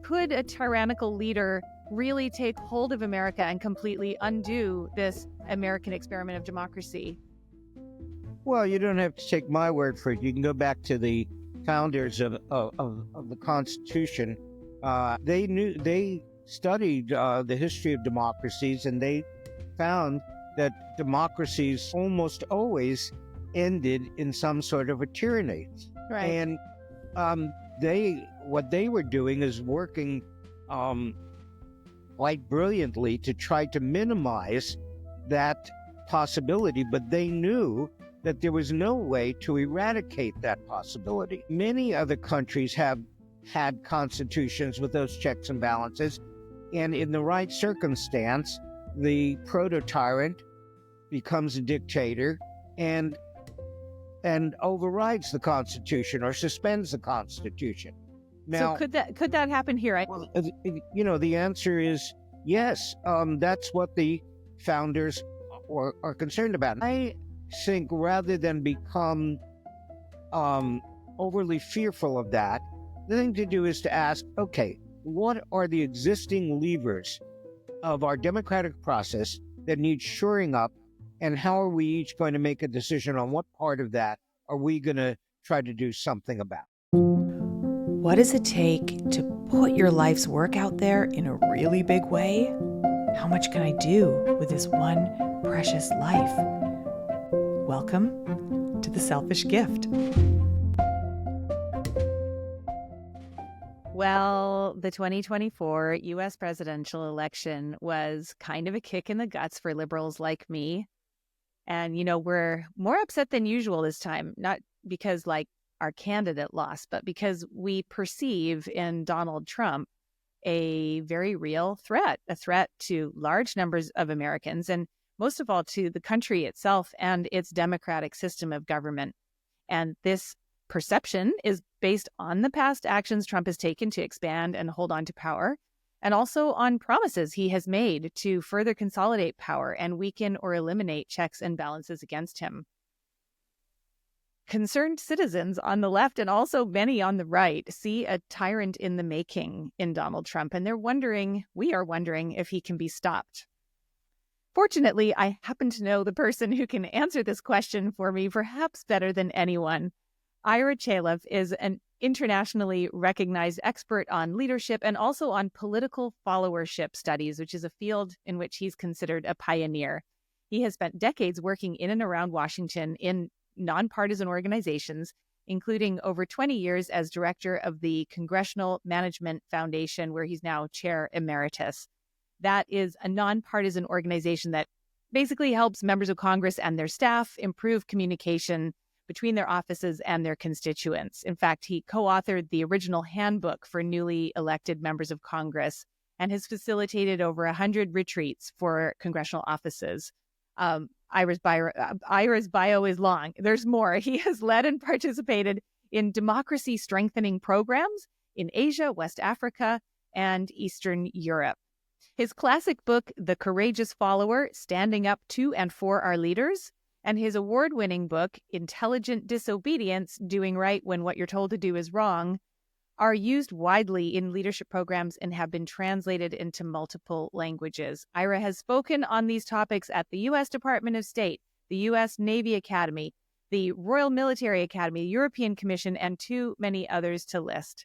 Could a tyrannical leader really take hold of America and completely undo this American experiment of democracy? Well, you don't have to take my word for it. You can go back to the founders of the Constitution. They studied the history of democracies, and they found that democracies almost always ended in some sort of a tyranny. Right. And what they were doing is working quite brilliantly to try to minimize that possibility, but they knew that there was no way to eradicate that possibility. Many other countries have had constitutions with those checks and balances, and in the right circumstance, the proto-tyrant becomes a dictator and overrides the Constitution or suspends the Constitution. Now, so could that happen here? Well, the answer is yes. That's what the founders are concerned about. I think rather than become overly fearful of that, the thing to do is to ask, okay, what are the existing levers of our democratic process that need shoring up, and how are we each going to make a decision on what part of that are we going to try to do something about? What does it take to put your life's work out there in a really big way? How much can I do with this one precious life? Welcome to The Selfish Gift. Well, the 2024 U.S. presidential election was kind of a kick in the guts for liberals like me. And, we're more upset than usual this time, not because our candidate lost, but because we perceive in Donald Trump a very real threat, a threat to large numbers of Americans, and most of all to the country itself and its democratic system of government. And this perception is based on the past actions Trump has taken to expand and hold on to power, and also on promises he has made to further consolidate power and weaken or eliminate checks and balances against him. Concerned citizens on the left and also many on the right see a tyrant in the making in Donald Trump, and we are wondering if he can be stopped. Fortunately, I happen to know the person who can answer this question for me perhaps better than anyone. Ira Chaleff is an internationally recognized expert on leadership and also on political followership studies, which is a field in which he's considered a pioneer. He has spent decades working in and around Washington in nonpartisan organizations, including over 20 years as director of the Congressional Management Foundation, where he's now chair emeritus. That is a nonpartisan organization that basically helps members of Congress and their staff improve communication between their offices and their constituents. In fact, he co-authored the original handbook for newly elected members of Congress and has facilitated over 100 retreats for congressional offices. Ira's bio is long. There's more. He has led and participated in democracy strengthening programs in Asia, West Africa, and Eastern Europe. His classic book, The Courageous Follower, Standing Up to and for Our Leaders, and his award-winning book, Intelligent Disobedience, Doing Right When What You're Told to Do Is Wrong, are used widely in leadership programs and have been translated into multiple languages. Ira has spoken on these topics at the U.S. Department of State, the U.S. Navy Academy, the Royal Military Academy, European Commission, and too many others to list.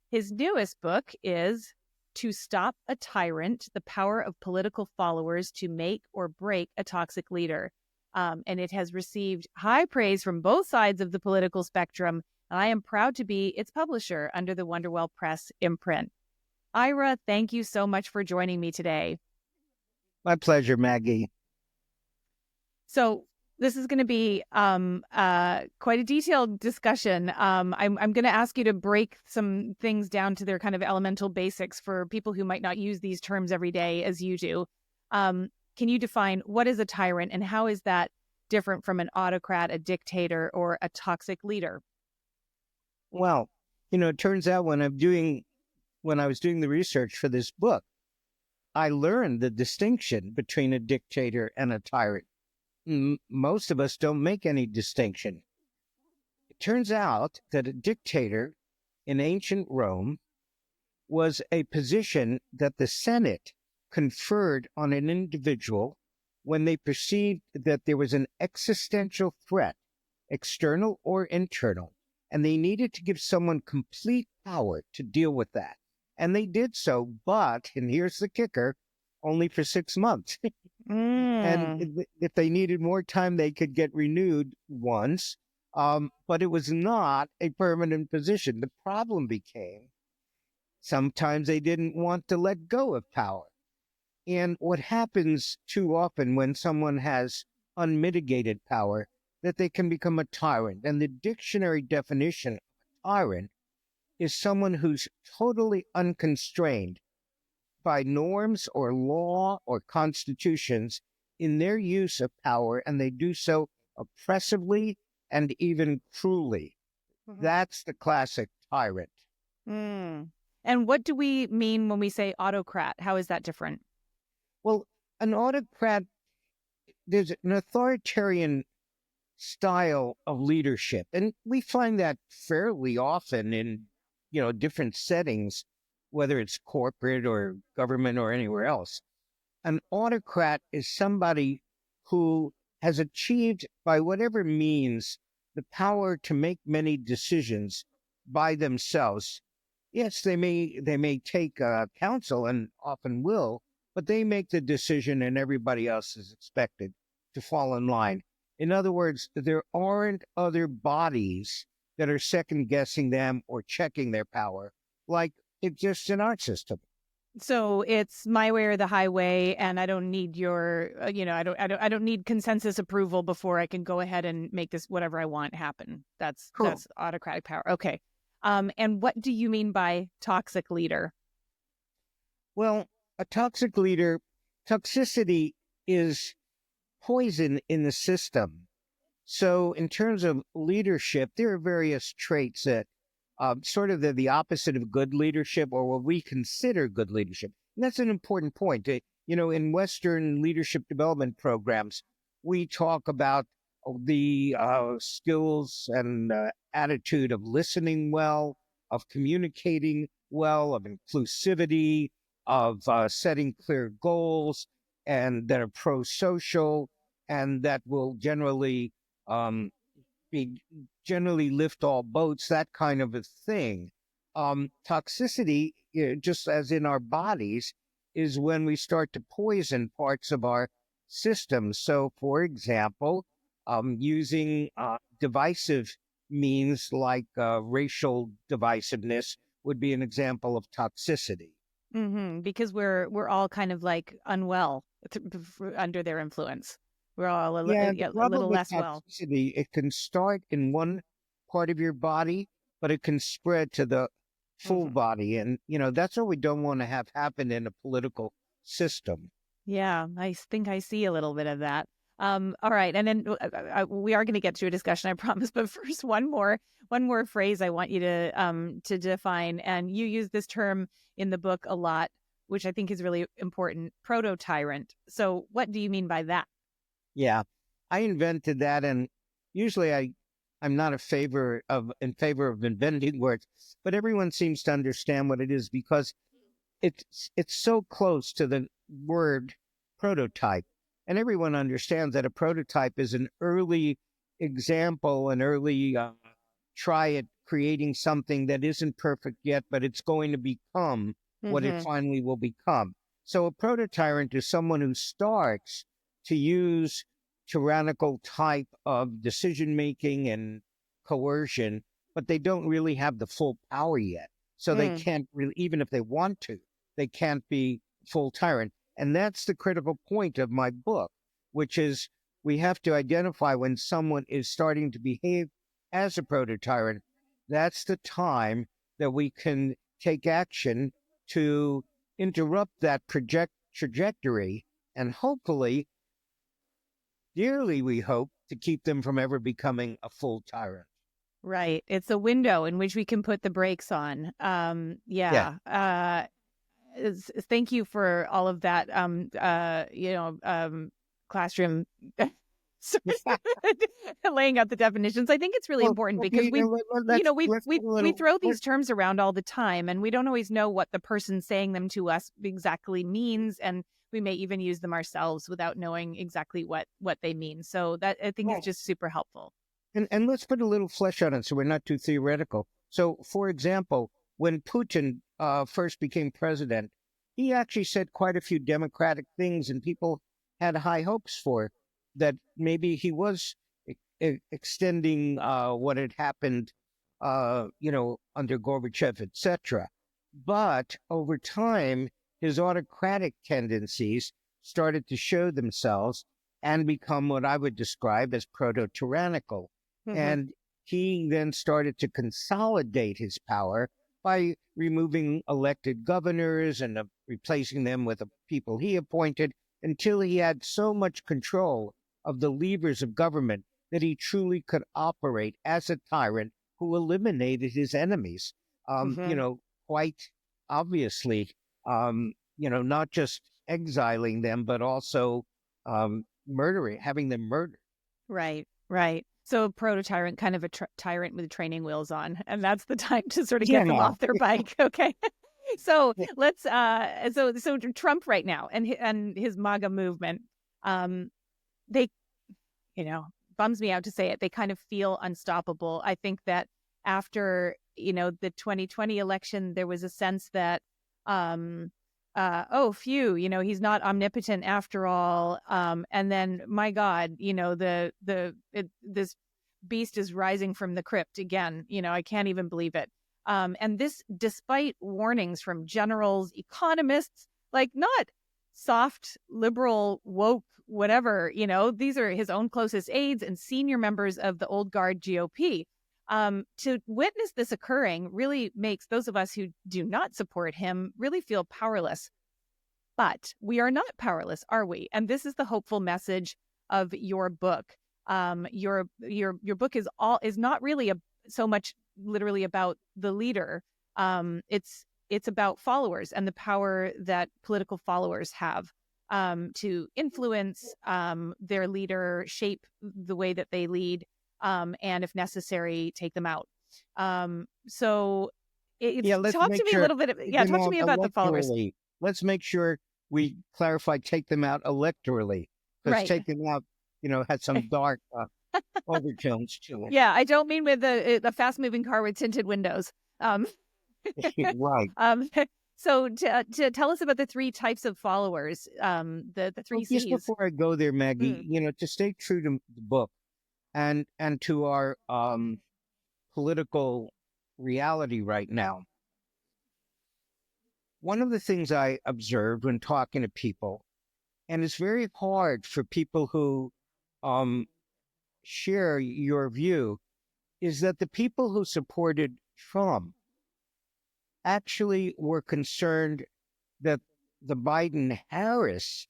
His newest book is To Stop a Tyrant, The Power of Political Followers to Make or Break a Toxic Leader. And it has received high praise from both sides of the political spectrum. And I am proud to be its publisher under the Wonderwell Press imprint. Ira, thank you so much for joining me today. My pleasure, Maggie. So this is going to be quite a detailed discussion. I'm going to ask you to break some things down to their kind of elemental basics for people who might not use these terms every day as you do. Can you define what is a tyrant and how is that different from an autocrat, a dictator, or a toxic leader? Well, it turns out when I was doing the research for this book, I learned the distinction between a dictator and a tyrant. Most of us don't make any distinction. It turns out that a dictator in ancient Rome was a position that the Senate conferred on an individual when they perceived that there was an existential threat, external or internal, and they needed to give someone complete power to deal with that. And they did so, but, and here's the kicker, only for 6 months. And if they needed more time, they could get renewed once. But it was not a permanent position. The problem became sometimes they didn't want to let go of power. And what happens too often when someone has unmitigated power, that they can become a tyrant. And the dictionary definition of a tyrant is someone who's totally unconstrained by norms or law or constitutions in their use of power, and they do so oppressively and even cruelly. That's the classic tyrant. And what do we mean when we say autocrat? How is that different? Well, an autocrat, there's an authoritarian style of leadership, and we find that fairly often in, different settings, whether it's corporate or government or anywhere else. An autocrat is somebody who has achieved, by whatever means, the power to make many decisions by themselves. Yes, they may take counsel, and often will, but they make the decision and everybody else is expected to fall in line. In other words, there aren't other bodies that are second-guessing them or checking their power like exists in our system. So it's my way or the highway, and I don't need your, I don't need consensus approval before I can go ahead and make this whatever I want happen. That's autocratic power. Okay. And what do you mean by toxic leader? Well, a toxic leader, toxicity is poison in the system. So in terms of leadership, there are various traits that sort of the opposite of good leadership, or what we consider good leadership. And that's an important point. In Western leadership development programs, we talk about the skills and attitude of listening well, of communicating well, of inclusivity, of setting clear goals, and that are pro-social, and that will generally lift all boats, that kind of a thing. Toxicity, just as in our bodies, is when we start to poison parts of our systems. So, for example, using divisive means like racial divisiveness would be an example of toxicity. Because we're all kind of like unwell under their influence. We're all a little less well. It can start in one part of your body, but it can spread to the full body. And, that's what we don't want to have happen in a political system. Yeah, I think I see a little bit of that. All right. And then we are going to get to a discussion, I promise. But first, one more phrase I want you to define. And you use this term in the book a lot, which I think is really important, proto-tyrant. So what do you mean by that? Yeah, I invented that, and usually I'm not in favor of inventing words, but everyone seems to understand what it is because it's so close to the word prototype, and everyone understands that a prototype is an early example, an early try at creating something that isn't perfect yet, but it's going to become what it finally will become. So a proto-tyrant is someone who starts to use tyrannical type of decision-making and coercion, but they don't really have the full power yet. So they can't really, even if they want to, they can't be full tyrant. And that's the critical point of my book, which is we have to identify when someone is starting to behave as a proto-tyrant. That's the time that we can take action to interrupt that trajectory and hopefully, dearly we hope, to keep them from ever becoming a full tyrant. Right. It's a window in which we can put the brakes on. Thank you for all of that, classroom laying out the definitions. I think it's really important because we throw these terms around all the time, and we don't always know what the person saying them to us exactly means, and we may even use them ourselves without knowing exactly what they mean. So that, I think, is just super helpful. And let's put a little flesh on it so we're not too theoretical. So, for example, when Putin first became president, he actually said quite a few democratic things, and people had high hopes for that. Maybe he was extending what had happened, under Gorbachev, etc. But over time, his autocratic tendencies started to show themselves and become what I would describe as proto-tyrannical. Mm-hmm. And he then started to consolidate his power by removing elected governors and replacing them with the people he appointed, until he had so much control of the levers of government that he truly could operate as a tyrant who eliminated his enemies, quite obviously, not just exiling them, but also having them murdered. Right. So a proto-tyrant, kind of a tyrant with training wheels on, and that's the time to sort of get them off their bike. Okay. So let's so Trump right now and his MAGA movement, they, bums me out to say it, they kind of feel unstoppable. I think that after, the 2020 election, there was a sense that, he's not omnipotent after all. And then, my God, this beast is rising from the crypt again. I can't even believe it. And this, despite warnings from generals, economists, like not soft, liberal, woke, whatever, these are his own closest aides and senior members of the old guard GOP. To witness this occurring really makes those of us who do not support him really feel powerless. But we are not powerless, are we? And this is the hopeful message of your book. Your book is not really so much literally about the leader. It's about followers and the power that political followers have to influence their leader, shape the way that they lead, and if necessary, take them out. Talk to me a little bit. Talk to me about the followers. Let's make sure we clarify, take them out electorally, because take them out, had some dark overtones to it. Yeah, I don't mean with a fast-moving car with tinted windows. Right. So to tell us about the three types of followers, the three C's. Just before I go there, Maggie, to stay true to the book and to our political reality right now, one of the things I observed when talking to people, and it's very hard for people who share your view, is that the people who supported Trump actually were concerned that the Biden-Harris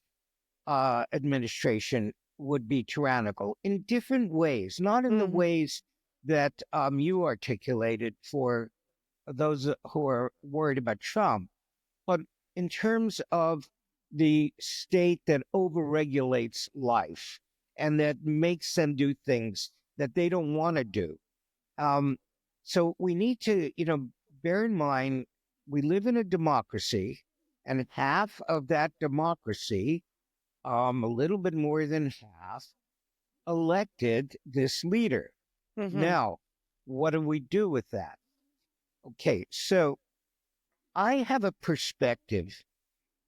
administration would be tyrannical in different ways, not in the ways that you articulated for those who are worried about Trump, but in terms of the state that overregulates life and that makes them do things that they don't want to do. So we need to, bear in mind, we live in a democracy, and half of that democracy, a little bit more than half, elected this leader. Now, what do we do with that? Okay, so I have a perspective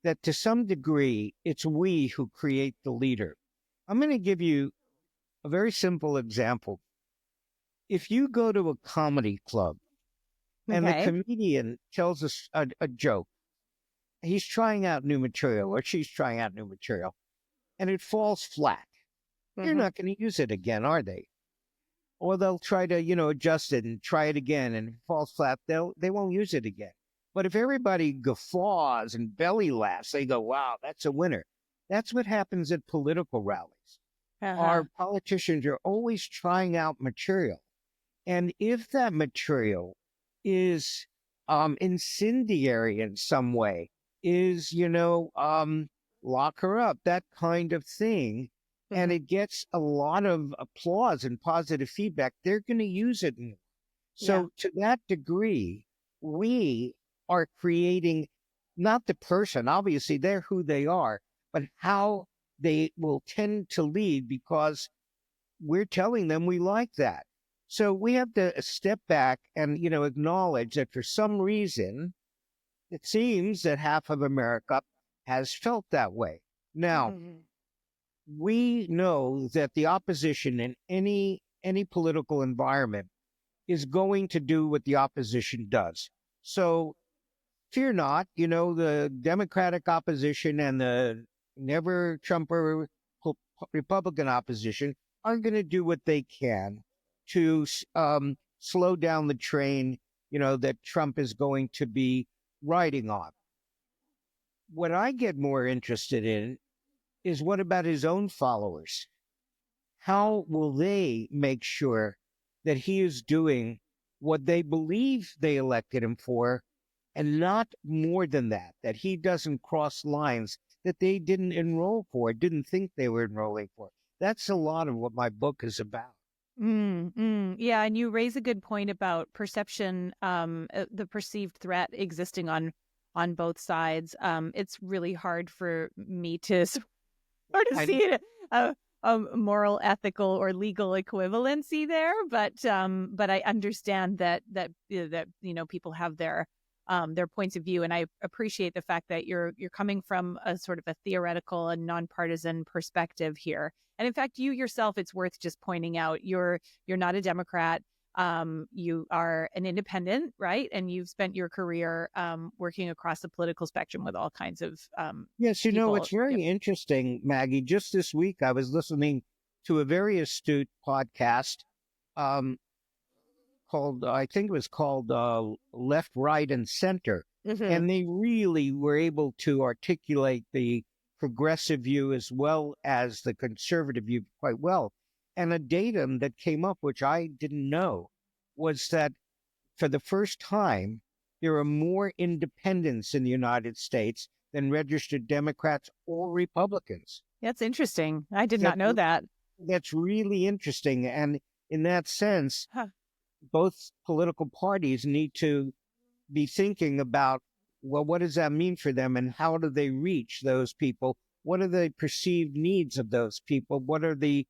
that to some degree, it's we who create the leader. I'm going to give you a very simple example. If you go to a comedy club and the comedian tells us a joke, he's trying out new material or she's trying out new material, and it falls flat, you're not going to use it again, are they? Or they'll try to, adjust it and try it again, and if it falls flat, they won't use it again. But if everybody guffaws and belly laughs, they go, wow, that's a winner. That's what happens at political rallies. Our politicians are always trying out material. And if that material is incendiary in some way, is, lock her up, that kind of thing, and it gets a lot of applause and positive feedback, they're going to use it more. So to that degree, we are creating not the person, obviously they're who they are, but how they will tend to lead because we're telling them we like that. So we have to step back and, acknowledge that for some reason, it seems that half of America has felt that way. Now, we know that the opposition in any political environment is going to do what the opposition does. So fear not, the Democratic opposition and the never Trumper Republican opposition are going to do what they can to slow down the train, that Trump is going to be riding on. What I get more interested in is what about his own followers? How will they make sure that he is doing what they believe they elected him for, and not more than that, that he doesn't cross lines that they didn't enroll for, didn't think they were enrolling for? That's a lot of what my book is about. Yeah, and you raise a good point about perception, the perceived threat existing on both sides. It's really hard for me to sort of see it. A moral, ethical, or legal equivalency there, but I understand that people have their points of view, and I appreciate the fact that you're coming from a sort of a theoretical and nonpartisan perspective here. And in fact, you yourself, it's worth just pointing out, you're not a Democrat. You are an independent, right? And you've spent your career working across the political spectrum with all kinds of yes, people. It's very interesting, Maggie. Just this week, I was listening to a very astute podcast called, I think it was called Left, Right, and Center. And they really were able to articulate the progressive view as well as the conservative view quite well. And a datum that came up, which I didn't know, was that for the first time, there are more independents in the United States than registered Democrats or Republicans. That's interesting. I did not know that. That's really interesting. And in that sense, both political parties need to be thinking about, well, what does that mean for them, and how do they reach those people? What are the perceived needs of those people? What are the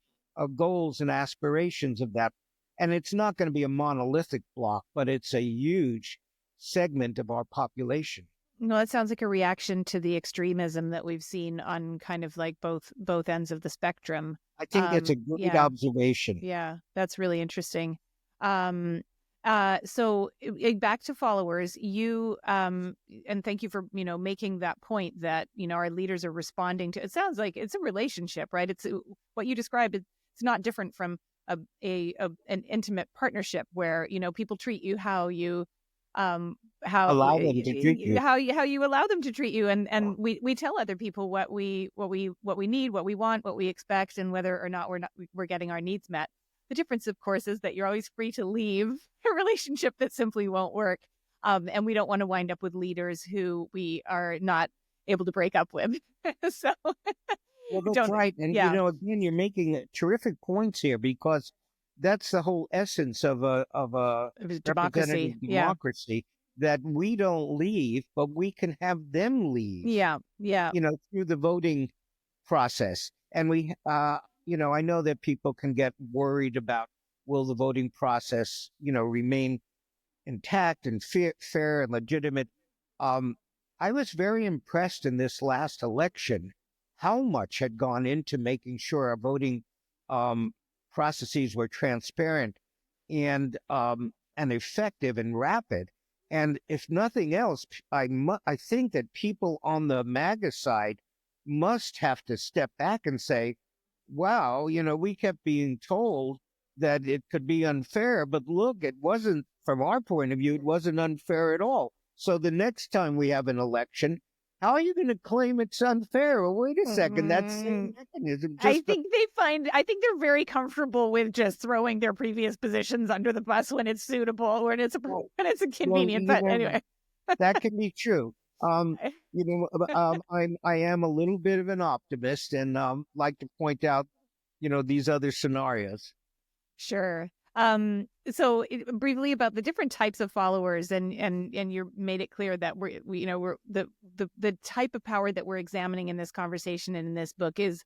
goals and aspirations of that? And it's not going to be a monolithic block, but it's a huge segment of our population. No, that sounds like a reaction to the extremism that we've seen on kind of like both ends of the spectrum. I think that's a great observation. Yeah, that's really interesting. So back to followers, you and thank you for making that point that our leaders are responding to. It sounds like it's a relationship, right? It's what you described. It's not different from an intimate partnership where people treat you how you allow them to treat you, how you allow them to treat you, and we tell other people what we need, what we want, what we expect, and whether or not we're getting our needs met. The difference, of course, is that you're always free to leave a relationship that simply won't work, and we don't want to wind up with leaders who we are not able to break up with. So. Well, that's right. And, again, you're making terrific points here, because that's the whole essence of a democracy. Democracy, that we don't leave, but we can have them leave. Yeah. Through the voting process. And we, I know that people can get worried about, will the voting process, remain intact and fair and legitimate. I was very impressed in this last election how much had gone into making sure our voting processes were transparent and effective and rapid. And if nothing else, I think that people on the MAGA side must have to step back and say, wow, we kept being told that it could be unfair, but look, it wasn't, from our point of view, it wasn't unfair at all. So the next time we have an election, how are you going to claim it's unfair? Well, wait a second. That's the mechanism. I think they're very comfortable with just throwing their previous positions under the bus when it's suitable, when it's convenient. But anyway, that can be true. I am a little bit of an optimist, and like to point out these other scenarios. Sure. So briefly about the different types of followers, and you made it clear that we're the type of power that we're examining in this conversation and in this book is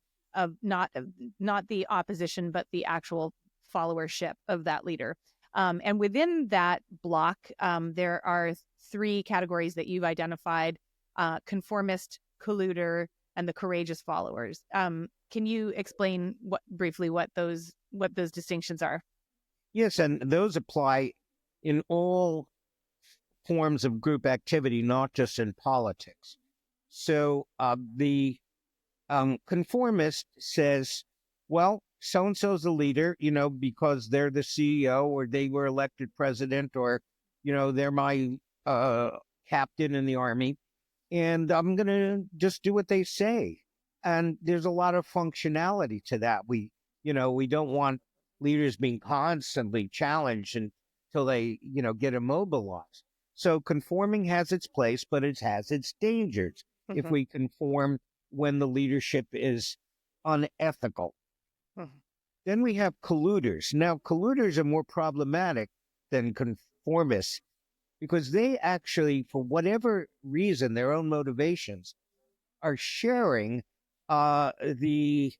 not the opposition, but the actual followership of that leader. And within that block, there are three categories that you've identified: conformist, colluder, and the courageous followers. Can you explain briefly what those distinctions are? Yes, and those apply in all forms of group activity, not just in politics. So the conformist says, well, so-and-so's the leader, because they're the CEO or they were elected president or, they're my captain in the army. And I'm going to just do what they say. And there's a lot of functionality to that. We don't want leaders being constantly challenged until they, get immobilized. So conforming has its place, but it has its dangers if we conform when the leadership is unethical. Then we have colluders. Now, colluders are more problematic than conformists because they actually, for whatever reason, their own motivations, are sharing the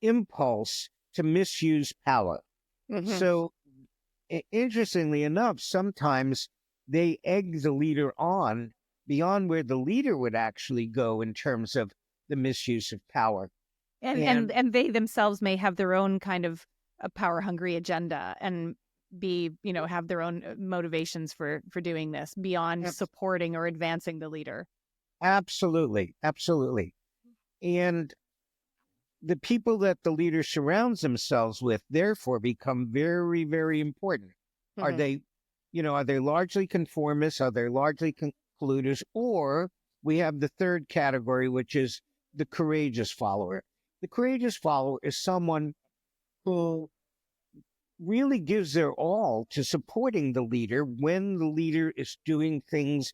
impulse to misuse power. So, interestingly enough, sometimes they egg the leader on beyond where the leader would actually go in terms of the misuse of power. And they themselves may have their own kind of a power-hungry agenda and have their own motivations for doing this beyond supporting or advancing the leader. Absolutely. And the people that the leader surrounds themselves with, therefore, become very, very important. Are they largely conformists? Are they largely colluders? Or we have the third category, which is the courageous follower. The courageous follower is someone who really gives their all to supporting the leader when the leader is doing things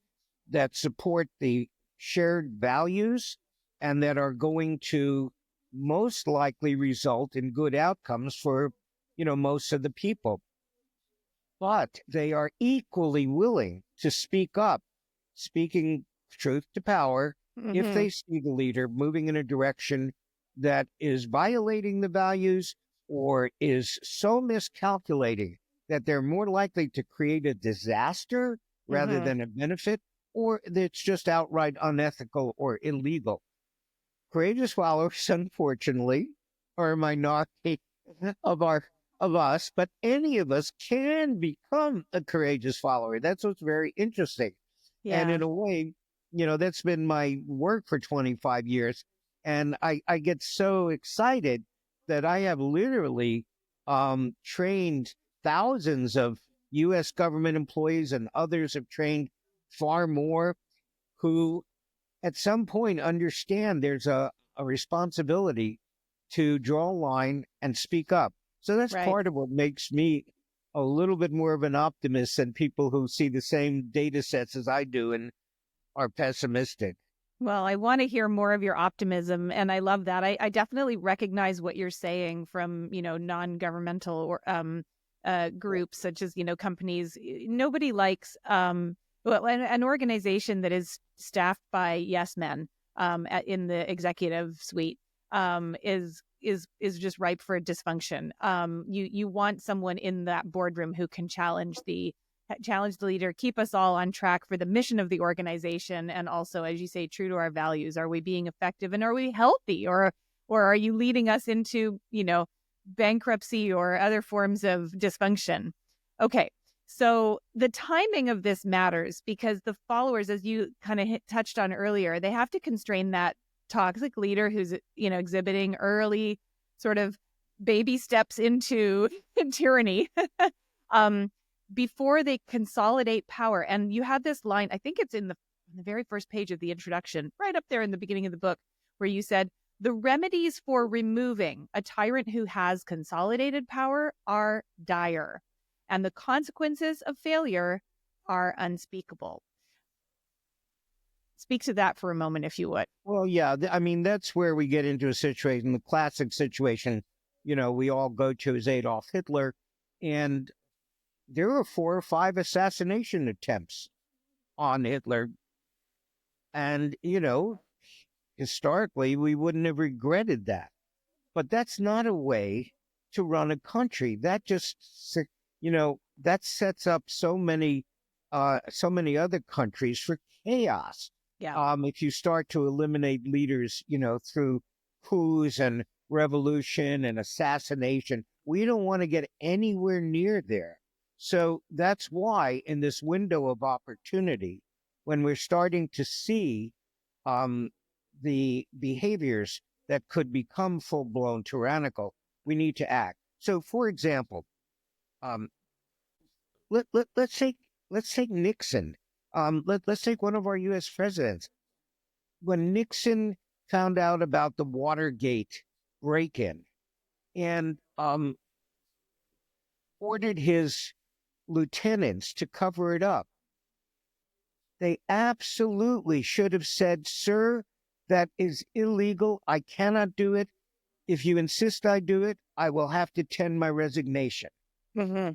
that support the shared values and that are going to most likely result in good outcomes for, most of the people. But they are equally willing to speak up, speaking truth to power, if they see the leader moving in a direction that is violating the values or is so miscalculating that they're more likely to create a disaster rather than a benefit, or that's just outright unethical or illegal. Courageous followers, unfortunately, are a minority of us, but any of us can become a courageous follower. That's what's very interesting. Yeah. And in a way, that's been my work for 25 years. And I get so excited that I have literally trained thousands of U.S. government employees, and others have trained far more, who at some point understand there's a responsibility to draw a line and speak up. So that's part of what makes me a little bit more of an optimist than people who see the same data sets as I do and are pessimistic. Well, I want to hear more of your optimism, and I love that. I definitely recognize what you're saying from, non-governmental or groups such as, companies. Nobody likes an organization that is staffed by yes men in the executive suite is just ripe for dysfunction. You want someone in that boardroom who can challenge the leader, keep us all on track for the mission of the organization, and also, as you say, true to our values. Are we being effective, and are we healthy, or are you leading us into bankruptcy or other forms of dysfunction? Okay, so the timing of this matters because the followers, as you kind of touched on earlier, they have to constrain that toxic leader who's exhibiting early sort of baby steps into tyranny. Before they consolidate power. And you have this line, I think it's in the very first page of the introduction, right up there in the beginning of the book, where you said, the remedies for removing a tyrant who has consolidated power are dire, and the consequences of failure are unspeakable. Speak to that for a moment, if you would. Well, yeah, that's where we get into a situation, the classic situation we all go to is Adolf Hitler. And there were 4 or 5 assassination attempts on Hitler. And, historically, we wouldn't have regretted that. But that's not a way to run a country. That just, that sets up so many other countries for chaos. Yeah. If you start to eliminate leaders, through coups and revolution and assassination, we don't want to get anywhere near there. So that's why in this window of opportunity, when we're starting to see the behaviors that could become full-blown tyrannical, we need to act. So, for example, let's take Nixon. Let's take one of our U.S. presidents. When Nixon found out about the Watergate break-in and ordered his lieutenants to cover it up, they absolutely should have said, "Sir, that is illegal. I cannot do it. If you insist I do it, I will have to tender my resignation." Mm-hmm.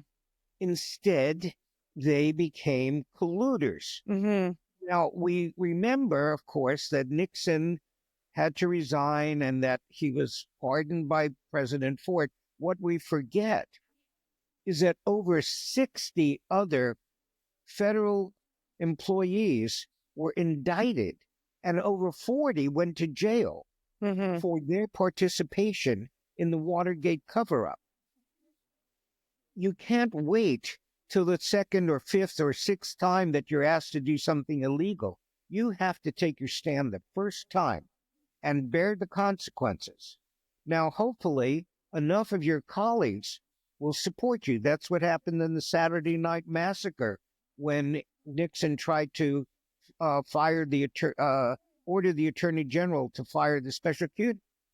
Instead, they became colluders. Mm-hmm. Now, we remember, of course, that Nixon had to resign and that he was pardoned by President Ford. What we forget is that over 60 other federal employees were indicted and over 40 went to jail for their participation in the Watergate cover-up. You can't wait till the 2nd or 5th or 6th time that you're asked to do something illegal. You have to take your stand the first time and bear the consequences. Now, hopefully, enough of your colleagues will support you. That's what happened in the Saturday Night Massacre when Nixon tried to order the Attorney General to fire the special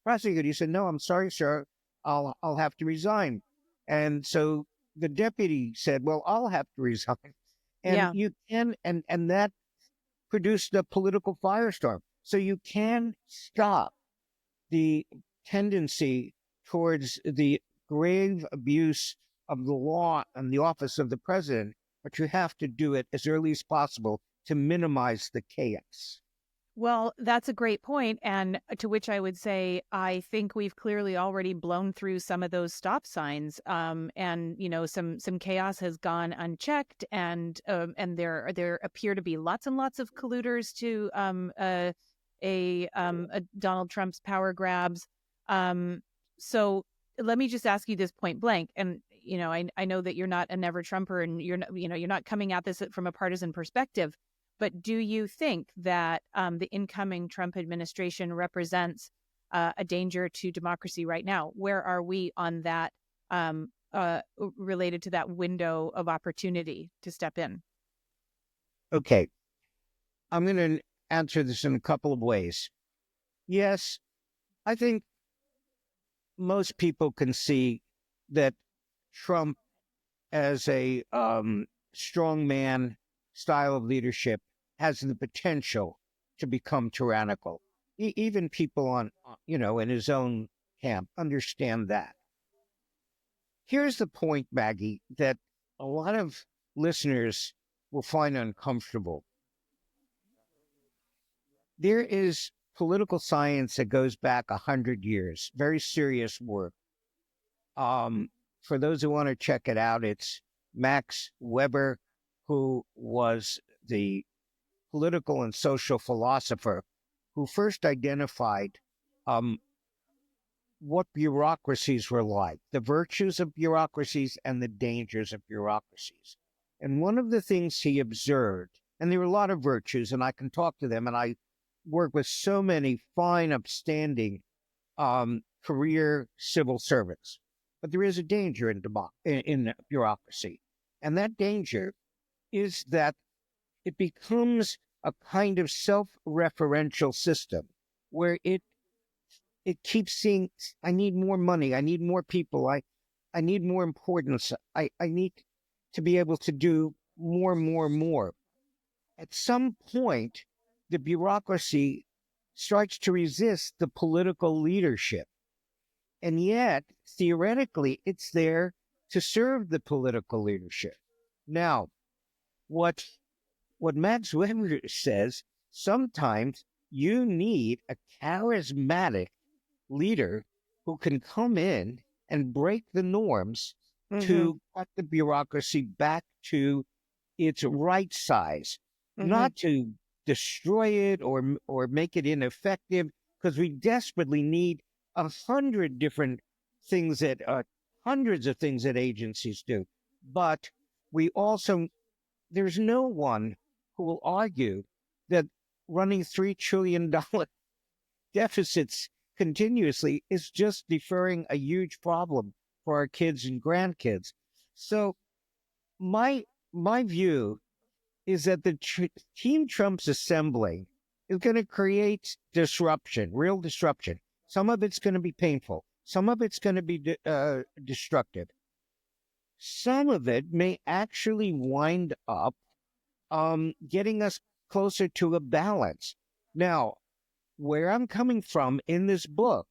prosecutor. He said, "No, I'm sorry, sir. I'll have to resign." And so the deputy said, "Well, I'll have to resign." And you can, and that produced a political firestorm. So you can stop the tendency towards the grave abuse of the law and the office of the president, but you have to do it as early as possible to minimize the chaos. Well, that's a great point, and to which I would say I think we've clearly already blown through some of those stop signs, and some chaos has gone unchecked, and there appear to be lots and lots of colluders to Donald Trump's power grabs. So let me just ask you this point blank, and I know that you're not a never Trumper, and you're not coming at this from a partisan perspective. But do you think that the incoming Trump administration represents a danger to democracy right now? Where are we on that related to that window of opportunity to step in? Okay. I'm going to answer this in a couple of ways. Yes, I think most people can see that Trump, as a strongman style of leadership, has the potential to become tyrannical. Even people in his own camp understand that. Here's the point, Maggie, that a lot of listeners will find uncomfortable. There is political science that goes back 100 years, very serious work. For those who want to check it out, it's Max Weber, who was the political and social philosopher who first identified what bureaucracies were like, the virtues of bureaucracies and the dangers of bureaucracies. And one of the things he observed, and there were a lot of virtues, and I can talk to them, and I work with so many fine, upstanding career civil servants. But there is a danger in bureaucracy. And that danger is that it becomes a kind of self-referential system where it keeps saying, "I need more money, I need more people, I need more importance, I need to be able to do more. At some point, the bureaucracy starts to resist the political leadership. And yet, theoretically, it's there to serve the political leadership. Now, what Max Weber says, sometimes you need a charismatic leader who can come in and break the norms to cut the bureaucracy back to its right size, not to destroy it or make it ineffective, because we desperately need 100 different things that hundreds of things that agencies do. But we also, there's no one who will argue that running $3 trillion deficits continuously is just deferring a huge problem for our kids and grandkids. So my view is that the team Trump's assembling is going to create disruption, real disruption. Some of it's going to be painful. Some of it's going to be destructive. Some of it may actually wind up getting us closer to a balance. Now, where I'm coming from in this book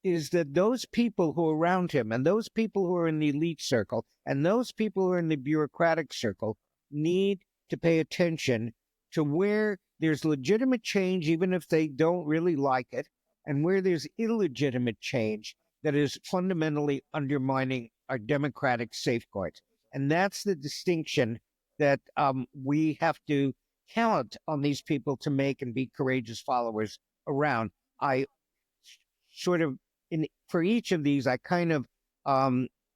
is that those people who are around him and those people who are in the elite circle and those people who are in the bureaucratic circle need to pay attention to where there's legitimate change, even if they don't really like it, and where there's illegitimate change that is fundamentally undermining our democratic safeguards. And that's the distinction that we have to count on these people to make and be courageous followers around. I sort of, for each of these, I kind of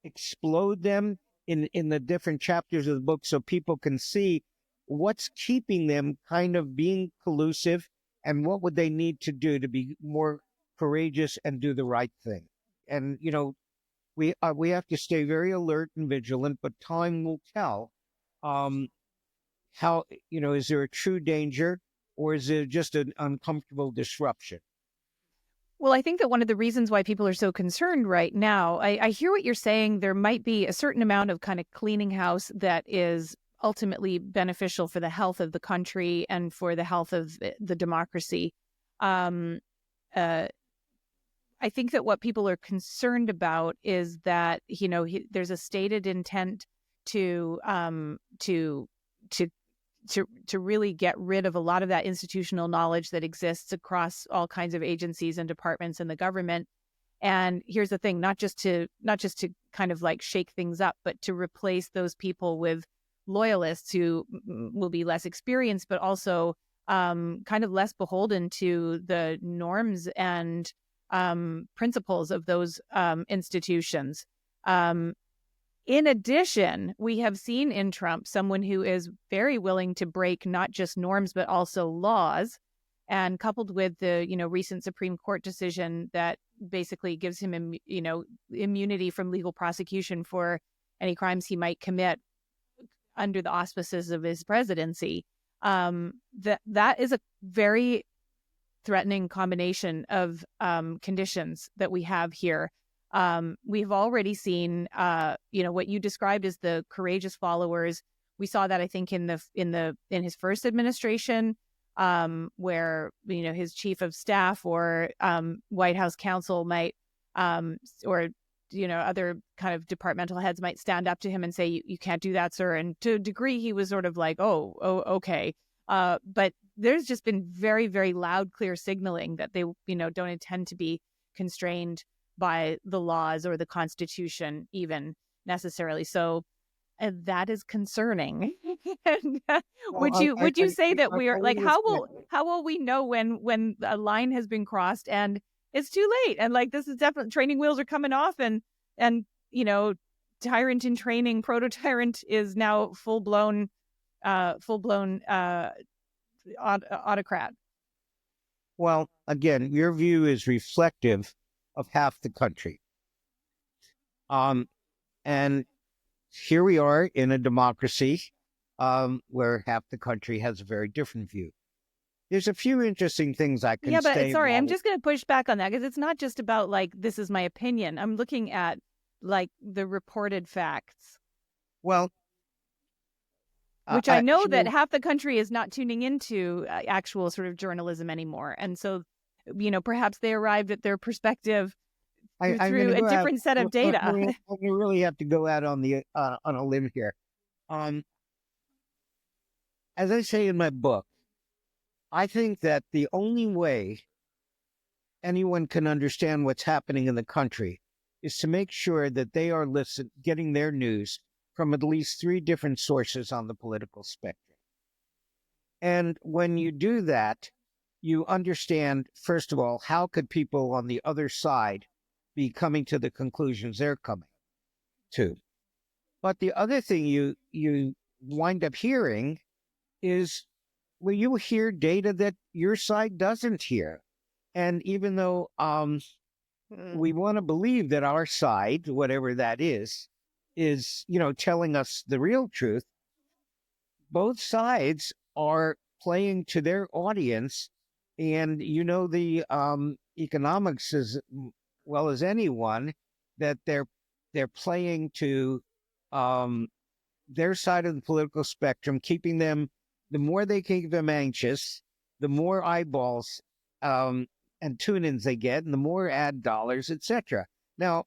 explode them in the different chapters of the book so people can see what's keeping them kind of being collusive and what would they need to do to be more courageous and do the right thing. And, you know, we have to stay very alert and vigilant, but time will tell how, you know, is there a true danger or is it just an uncomfortable disruption? Well, I think that one of the reasons why people are so concerned right now, I hear what you're saying. There might be a certain amount of kind of cleaning house that is ultimately beneficial for the health of the country and for the health of the democracy. I think that what people are concerned about is that, you know, there's a stated intent to really get rid of a lot of that institutional knowledge that exists across all kinds of agencies and departments in the government. And here's the thing, not just to kind of like shake things up, but to replace those people with loyalists who will be less experienced, but also kind of less beholden to the norms and principles of those institutions. In addition, we have seen in Trump someone who is very willing to break not just norms, but also laws. And coupled with the, you know, recent Supreme Court decision that basically gives him, you know, immunity from legal prosecution for any crimes he might commit under the auspices of his presidency, that is a very threatening combination of conditions that we have here. We've already seen, you know, what you described as the courageous followers. We saw that, I think, in his first administration, where, you know, his chief of staff or White House counsel might, or, you know, other kind of departmental heads might stand up to him and say, you can't do that, sir. And to a degree, he was sort of like, oh, okay. But there's just been very, very loud, clear signaling that they, you know, don't intend to be constrained by the laws or the Constitution even necessarily. So that is concerning. And, would you say that we are like, how will we know when a line has been crossed and it's too late? And like, this is definitely, training wheels are coming off and, you know, tyrant in training, proto-tyrant is now full-blown autocrat. Well, again, your view is reflective of half the country. And here we are in a democracy where half the country has a very different view. There's a few interesting things I can say. Yeah, but sorry, I'm just going to push back on that because it's not just about like, this is my opinion. I'm looking at like the reported facts. Well, which I know that half the country is not tuning into actual sort of journalism anymore. And so, you know, perhaps they arrived at their perspective I'm going through to a go out. different set of data. I'm going to really have to go out on a limb here. As I say in my book, I think that the only way anyone can understand what's happening in the country is to make sure that they are getting their news from at least 3 different sources on the political spectrum. And when you do that, you understand, first of all, how could people on the other side be coming to the conclusions they're coming to. But the other thing you wind up hearing is, well, you hear data that your side doesn't hear. And even though we want to believe that our side, whatever that is, telling us the real truth, both sides are playing to their audience. And the economics as well as anyone, that they're playing to their side of the political spectrum, keeping them, the more they keep them anxious, the more eyeballs and tune-ins they get, and the more ad dollars, etc. Now,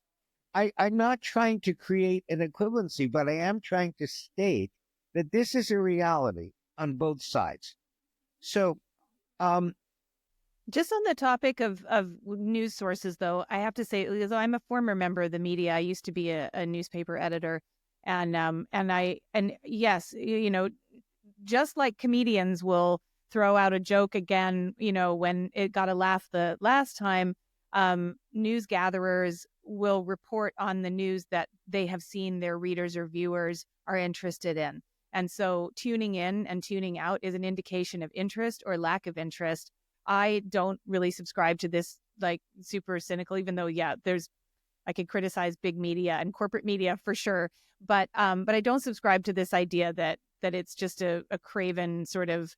I'm not trying to create an equivalency, but I am trying to state that this is a reality on both sides. So, just on the topic of news sources, though, I have to say, although I'm a former member of the media, I used to be a newspaper editor, and yes, just like comedians will throw out a joke again, when it got a laugh the last time, news gatherers will report on the news that they have seen their readers or viewers are interested in. And so tuning in and tuning out is an indication of interest or lack of interest. I don't really subscribe to this, like, super cynical, even though, I could criticize big media and corporate media for sure. But I don't subscribe to this idea that it's just a craven sort of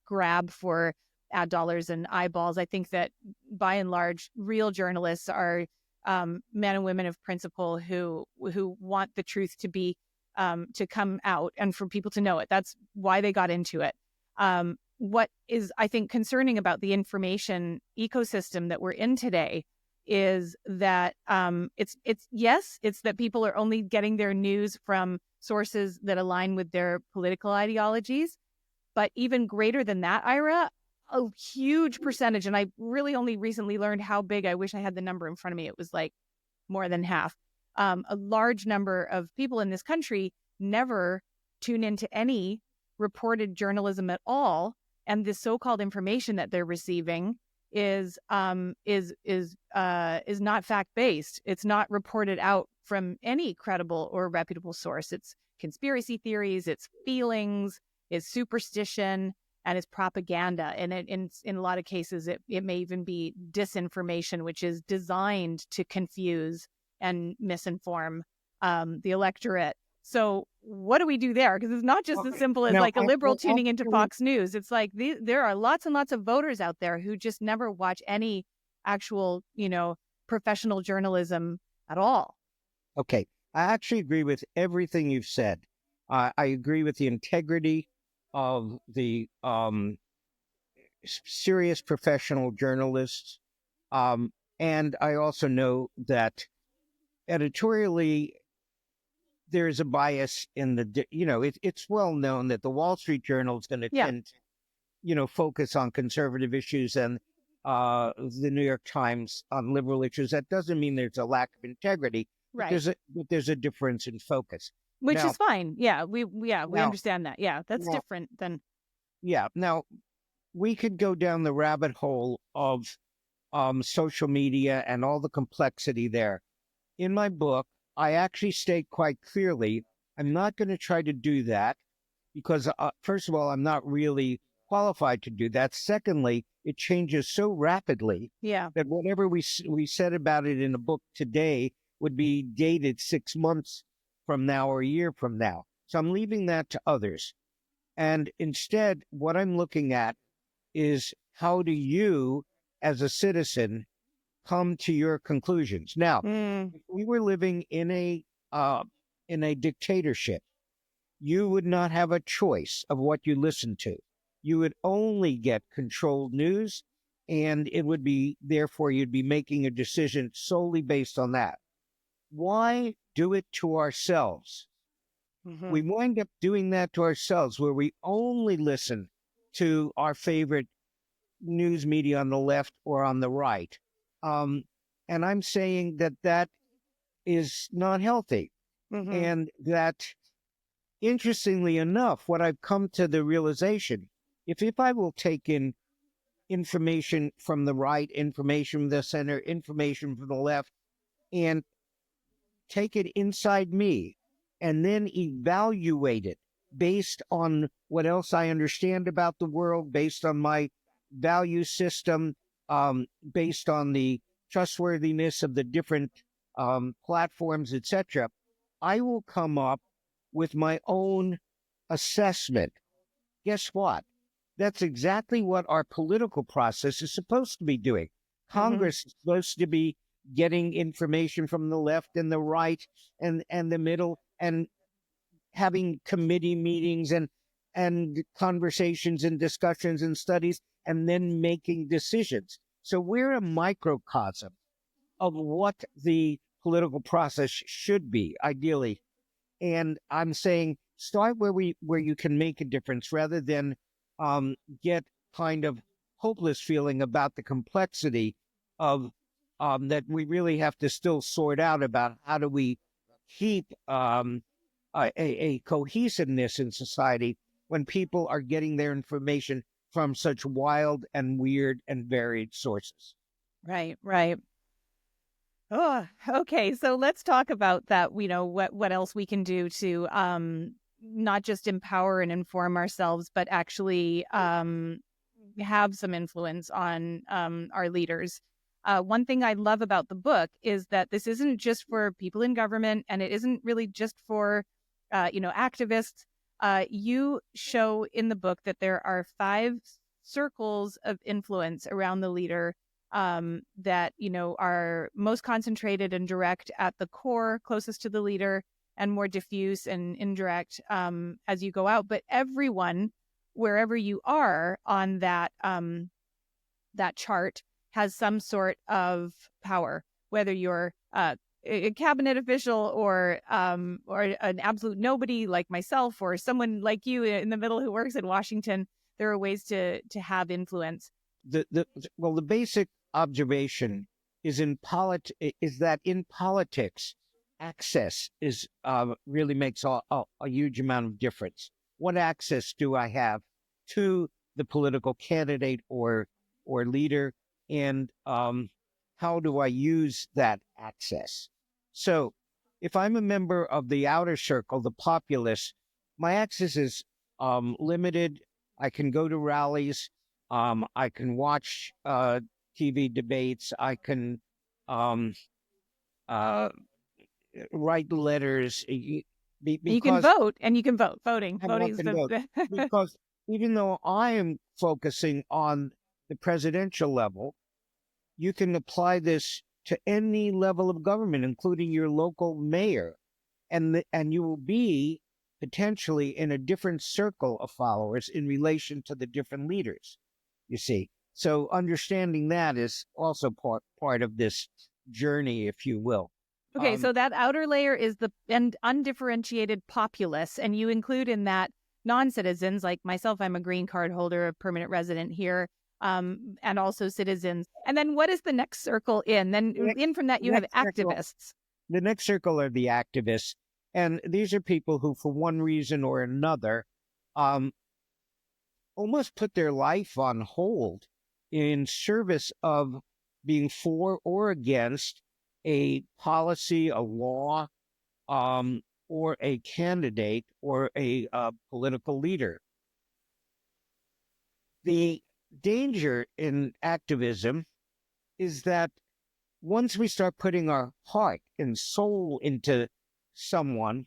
grab for ad dollars and eyeballs. I think that by and large, real journalists are men and women of principle who want the truth to be to come out and for people to know it. That's why they got into it. What is, I think, concerning about the information ecosystem that we're in today is that it's that people are only getting their news from sources that align with their political ideologies. But even greater than that, Ira, a huge percentage, and I really only recently learned how big, I wish I had the number in front of me, it was like more than half. A large number of people in this country never tune into any reported journalism at all, and the so-called information that they're receiving is not fact-based. It's not reported out from any credible or reputable source. It's conspiracy theories, it's feelings, it's superstition, and it's propaganda. And in a lot of cases, it may even be disinformation, which is designed to confuse and misinform the electorate. So what do we do there? Because it's not just as simple as like a liberal tuning into Fox News. It's like there are lots and lots of voters out there who just never watch any actual, professional journalism at all. Okay. I actually agree with everything you've said. I agree with the integrity of the serious professional journalists. And I also know that editorially, there's a bias in it's well known that the Wall Street Journal is going to tend to, focus on conservative issues, and the New York Times on liberal issues. That doesn't mean there's a lack of integrity. Right. But there's a difference in focus. Which is fine. Yeah, we understand that. Yeah, that's different than. Yeah. Now, we could go down the rabbit hole of social media and all the complexity there. In my book, I actually state quite clearly, I'm not going to try to do that because, first of all, I'm not really qualified to do that. Secondly, it changes so rapidly that whatever we said about it in a book today would be dated 6 months from now or a year from now. So I'm leaving that to others. And instead, what I'm looking at is, how do you, as a citizen, come to your conclusions? Now, if we were living in a dictatorship, you would not have a choice of what you listen to. You would only get controlled news, and it would be, therefore, you'd be making a decision solely based on that. Why do it to ourselves? Mm-hmm. We wind up doing that to ourselves, where we only listen to our favorite news media on the left or on the right. And I'm saying that that is not healthy. Mm-hmm. And that, interestingly enough, what I've come to the realization, if I will take in information from the right, information from the center, information from the left, and take it inside me, and then evaluate it based on what else I understand about the world, based on my value system, based on the trustworthiness of the different platforms, etc., I will come up with my own assessment. Guess what? That's exactly what our political process is supposed to be doing. Congress is supposed to be getting information from the left and the right and the middle, and having committee meetings and conversations and discussions and studies, and then making decisions. So we're a microcosm of what the political process should be, ideally. And I'm saying start where you can make a difference, rather than get kind of hopeless feeling about the complexity of that we really have to still sort out about how do we keep a cohesiveness in society when people are getting their information from such wild and weird and varied sources. Right, right. Oh, okay. So let's talk about that. What else we can do to not just empower and inform ourselves, but actually have some influence on our leaders. One thing I love about the book is that this isn't just for people in government, and it isn't really just for activists. You show in the book that there are 5 circles of influence around the leader that are most concentrated and direct at the core, closest to the leader, and more diffuse and indirect as you go out. But everyone, wherever you are on that chart, has some sort of power, whether you're a cabinet official or an absolute nobody like myself, or someone like you in the middle who works in Washington. There are ways to have influence. The basic observation is that in politics, access is really makes a huge amount of difference. What access do I have to the political candidate or leader, and how do I use that access? So, if I'm a member of the outer circle, the populace, my access is limited. I can go to rallies. I can watch TV debates. I can write letters. You can vote, and you can vote. Voting is vote. Because even though I am focusing on the presidential level, you can apply this to any level of government, including your local mayor, and you will be potentially in a different circle of followers in relation to the different leaders. You see, so understanding that is also part of this journey, if you will. Okay, so that outer layer is the undifferentiated populace, and you include in that non-citizens like myself. I'm a green card holder, a permanent resident here, and also citizens. And then what is the next circle in? Then in from that, you have activists. The next circle are the activists, and these are people who, for one reason or another, almost put their life on hold in service of being for or against a policy, a law, or a candidate or a political leader. The danger in activism is that once we start putting our heart and soul into someone,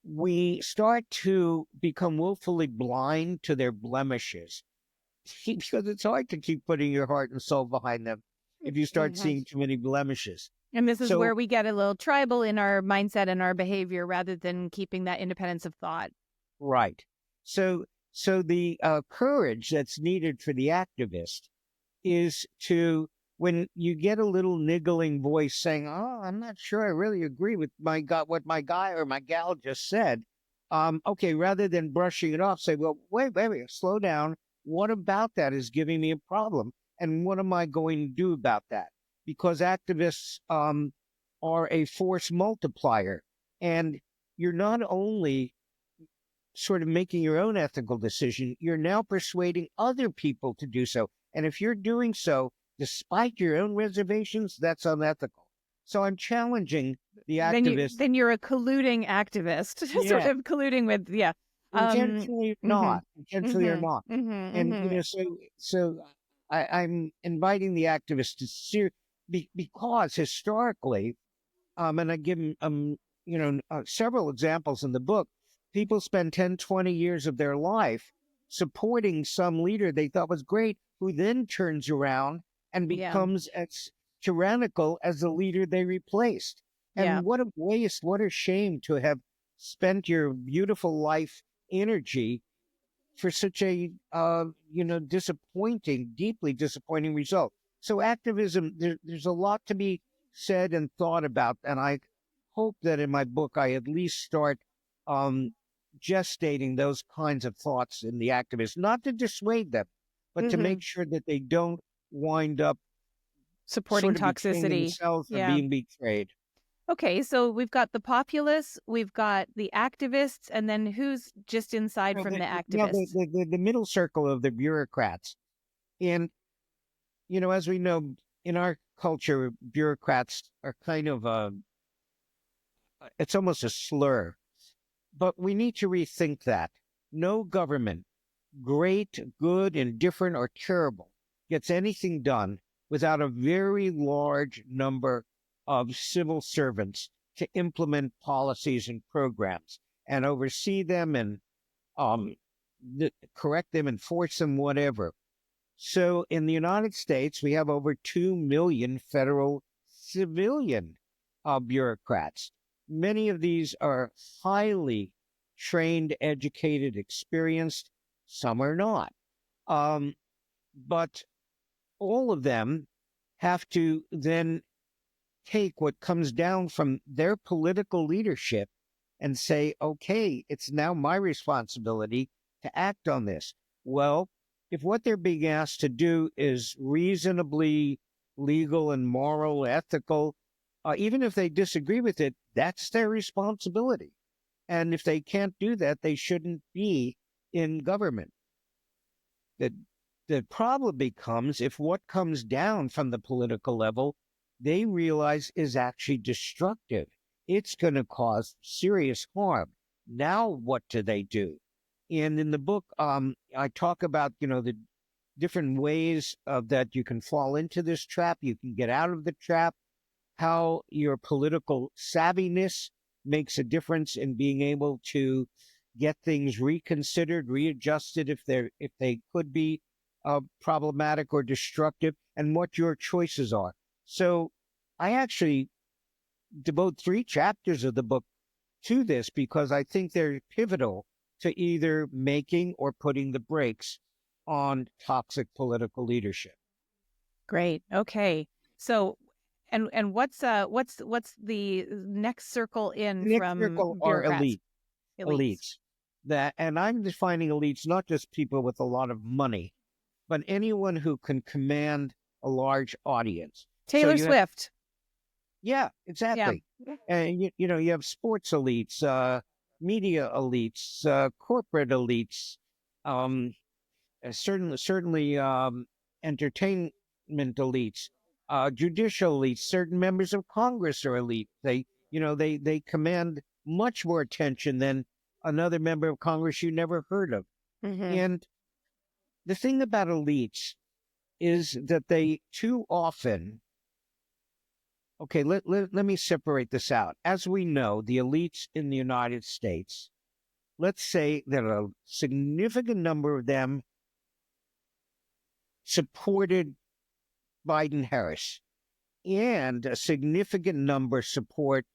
we start to become willfully blind to their blemishes, because it's hard to keep putting your heart and soul behind them if you start seeing too many blemishes. And this is where we get a little tribal in our mindset and our behavior, rather than keeping that independence of thought. Right. So the courage that's needed for the activist is to, when you get a little niggling voice saying, "Oh, I'm not sure I really agree with what my guy or my gal just said." Okay, rather than brushing it off, say, "Well, wait, slow down. What about that is giving me a problem? And what am I going to do about that?" Because activists are a force multiplier. And you're not only sort of making your own ethical decision, you're now persuading other people to do so. And if you're doing so despite your own reservations, that's unethical. So I'm challenging the activists. Then you're a colluding activist, sort Yeah, of colluding with, yeah. intentionally not, intentionally or not. And, so I'm inviting the activists to because historically, and I give them, several examples in the book. People spend 10, 20 years of their life supporting some leader they thought was great, who then turns around and becomes as tyrannical as the leader they replaced. And what a waste, what a shame to have spent your beautiful life energy for such a, deeply disappointing result. So activism, there's a lot to be said and thought about. And I hope that in my book, I at least start gestating those kinds of thoughts in the activists, not to dissuade them, but to make sure that they don't wind up supporting sort of betraying toxicity. themselves or being betrayed. Okay, so we've got the populists, we've got the activists, and then who's just inside from the activists? The middle circle of the bureaucrats. And, as we know, in our culture, bureaucrats are kind of it's almost a slur. But we need to rethink that. No government, great, good, indifferent, or terrible, gets anything done without a very large number of civil servants to implement policies and programs and oversee them and correct them, enforce them, whatever. So in the United States, we have over 2 million federal civilian bureaucrats. Many of these are highly trained, educated, experienced. Some are not. But all of them have to then take what comes down from their political leadership and say, okay, it's now my responsibility to act on this. Well, if what they're being asked to do is reasonably legal and moral, ethical, even if they disagree with it, that's their responsibility. And if they can't do that, they shouldn't be in government. The problem becomes if what comes down from the political level, they realize is actually destructive. It's going to cause serious harm. Now, what do they do? And in the book, I talk about, the different ways that you can fall into this trap. You can get out of the trap, how your political savviness makes a difference in being able to get things reconsidered, readjusted if they could be problematic or destructive, and what your choices are. So I actually devote 3 chapters of the book to this because I think they're pivotal to either making or putting the brakes on toxic political leadership. Great. Okay. So, and what's the next circle in The from next circle are bureaucrats? elites. And I'm defining elites not just people with a lot of money, but anyone who can command a large audience. Taylor Swift. Yeah, exactly. Yeah. And you have sports elites, media elites, corporate elites, certainly entertainment elites, judicial elites. Certain members of Congress are elite. They command much more attention than another member of Congress you never heard of. And the thing about elites is that they too often. Okay, let me separate this out. As we know, the elites in the United States, let's say that a significant number of them supported Biden-Harris, and a significant number support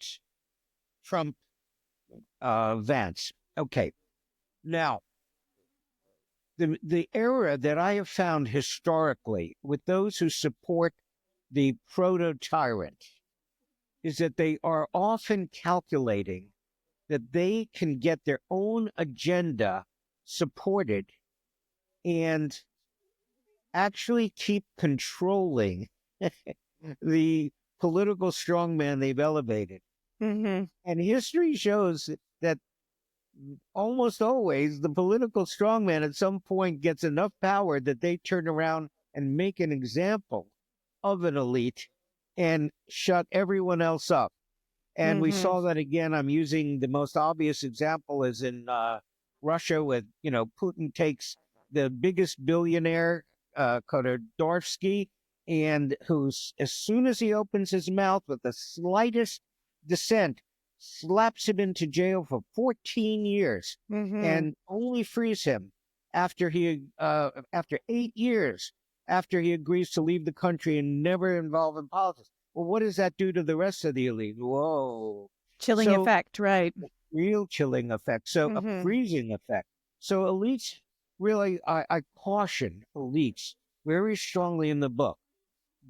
Trump-Vance. Okay, now, the error that I have found historically with those who support the proto-tyrant is that they are often calculating that they can get their own agenda supported and actually keep controlling the political strongman they've elevated. Mm-hmm. And history shows that almost always the political strongman at some point gets enough power that they turn around and make an example of an elite and shut everyone else up. And we saw that again. I'm using the most obvious example is in Russia with, Putin takes the biggest billionaire, Khodorkovsky, and who's, as soon as he opens his mouth with the slightest dissent, slaps him into jail for 14 years and only frees him after after 8 years, after he agrees to leave the country and never involve in politics. Well, what does that do to the rest of the elite? Whoa. Chilling effect, right? Real chilling effect. So a freezing effect. So elites, really, I caution elites very strongly in the book.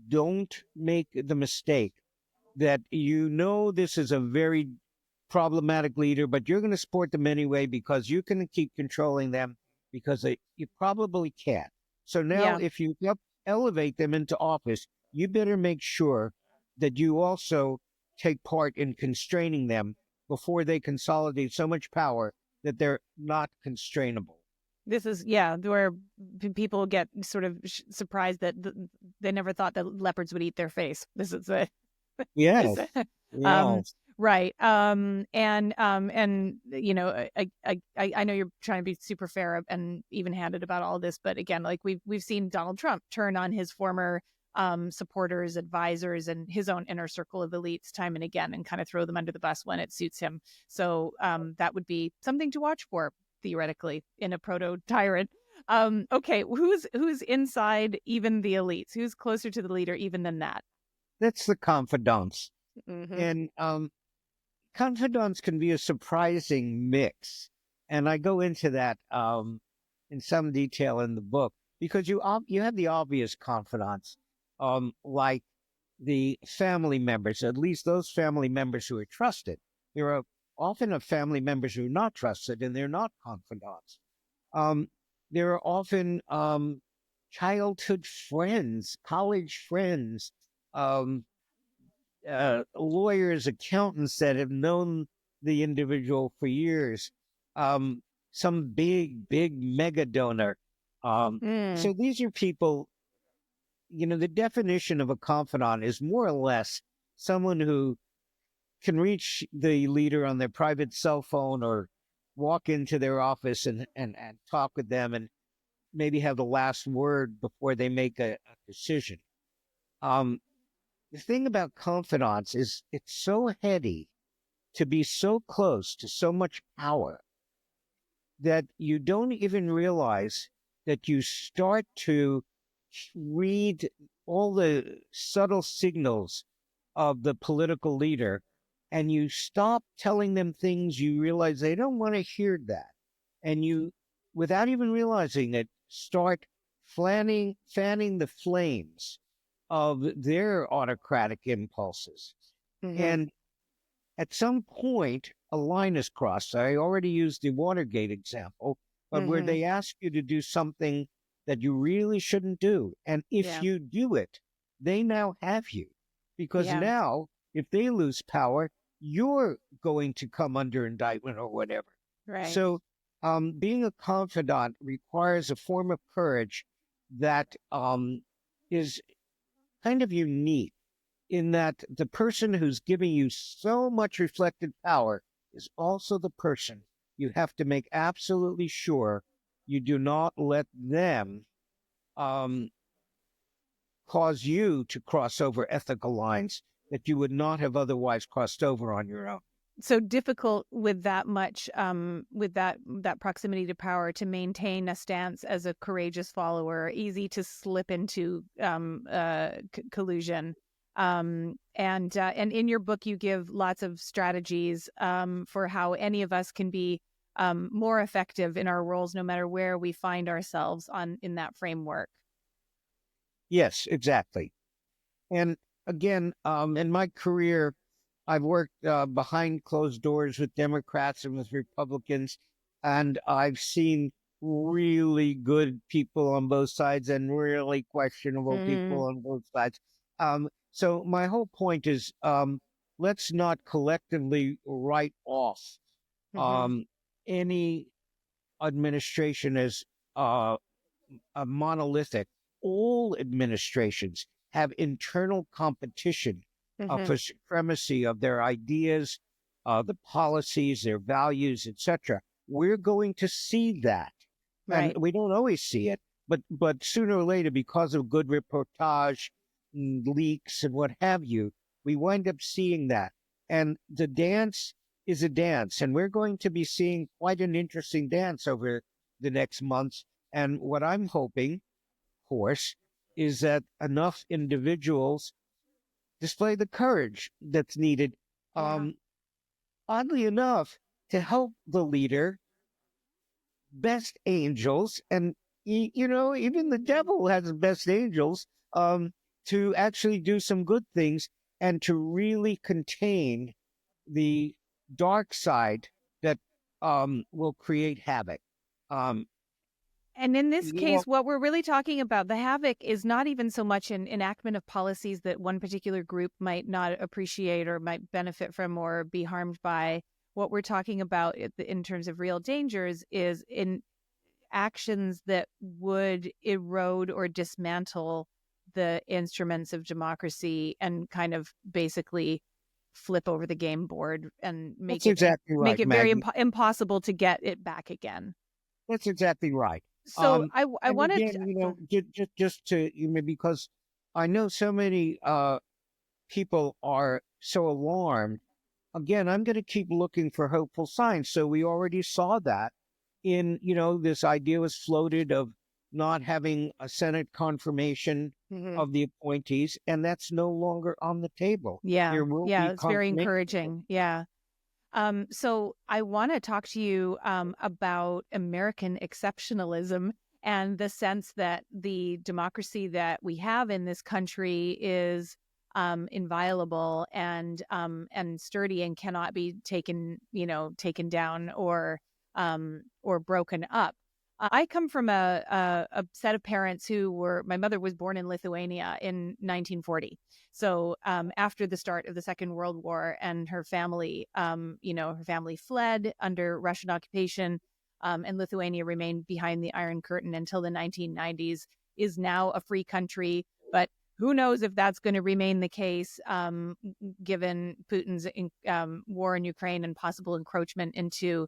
Don't make the mistake that this is a very problematic leader, but you're going to support them anyway because you can keep controlling them because you probably can't. So now if you elevate them into office, you better make sure that you also take part in constraining them before they consolidate so much power that they're not constrainable. This is, where people get sort of surprised that they never thought that leopards would eat their face. This is it. Yes. Right. I know you're trying to be super fair and even-handed about all this, but again, like we've seen Donald Trump turn on his former supporters, advisors, and his own inner circle of elites time and again, and kind of throw them under the bus when it suits him. So that would be something to watch for, theoretically, in a proto-tyrant. Okay, who's inside even the elites? Who's closer to the leader even than that? That's the confidants. And confidants can be a surprising mix. And I go into that in some detail in the book, because you have the obvious confidants, like the family members, at least those family members who are trusted. There are often family members who are not trusted, and they're not confidants. There are often childhood friends, college friends, lawyers, accountants that have known the individual for years, some big mega donor. So these are people, the definition of a confidant is more or less someone who can reach the leader on their private cell phone or walk into their office and talk with them and maybe have the last word before they make a decision. The thing about confidants is it's so heady to be so close to so much power that you don't even realize that you start to read all the subtle signals of the political leader, and you stop telling them things you realize they don't want to hear that. And you, without even realizing it, start fanning the flames of their autocratic impulses. And at some point, a line is crossed. I already used the Watergate example, but where they ask you to do something that you really shouldn't do. And if you do it, they now have you. Because now, if they lose power, you're going to come under indictment or whatever. Right. So being a confidant requires a form of courage that is kind of unique, in that the person who's giving you so much reflected power is also the person you have to make absolutely sure you do not let them cause you to cross over ethical lines that you would not have otherwise crossed over on your own. So difficult with that much, with that proximity to power, to maintain a stance as a courageous follower. Easy to slip into collusion. And in your book, you give lots of strategies for how any of us can be more effective in our roles, no matter where we find ourselves in that framework. Yes, exactly. And again, in my career, I've worked behind closed doors with Democrats and with Republicans, and I've seen really good people on both sides and really questionable people on both sides. So my whole point is, let's not collectively write off any administration as a monolithic. All administrations have internal competition for supremacy of their ideas, the policies, their values, etc. We're going to see that, and Right. we don't always see it, but sooner or later, because of good reportage, leaks, and what have you, we wind up seeing that. And the dance is a dance, and we're going to be seeing quite an interesting dance over the next months. And what I'm hoping, of course, is that enough individuals display the courage that's needed, Yeah. oddly enough, to help the leader, best angels, and even the devil has best angels, to actually do some good things and to really contain the dark side that will create havoc. Um, And in this well, case, what we're really talking about, the havoc is not even so much an enactment of policies that one particular group might not appreciate or might benefit from or be harmed by. What we're talking about in terms of real dangers is in actions that would erode or dismantle the instruments of democracy and kind of basically flip over the game board and that's exactly make right, it very Maggie. impossible to get it back again. That's exactly right. So I And wanted again, just to because I know so many people are so alarmed. Again, I'm going to keep looking for hopeful signs. So we already saw that in this idea was floated of not having a Senate confirmation of the appointees, and that's no longer on the table. Yeah, There will yeah, be it's very confirmation. encouraging. Yeah. So I want to talk to you about American exceptionalism and the sense that the democracy that we have in this country is inviolable and sturdy and cannot be taken down or broken up. I come from a set of parents my mother was born in Lithuania in 1940. So after the start of the Second World War, and her family, her family fled under Russian occupation, and Lithuania remained behind the Iron Curtain until the 1990s, is now a free country. But who knows if that's going to remain the case, given Putin's war in Ukraine and possible encroachment into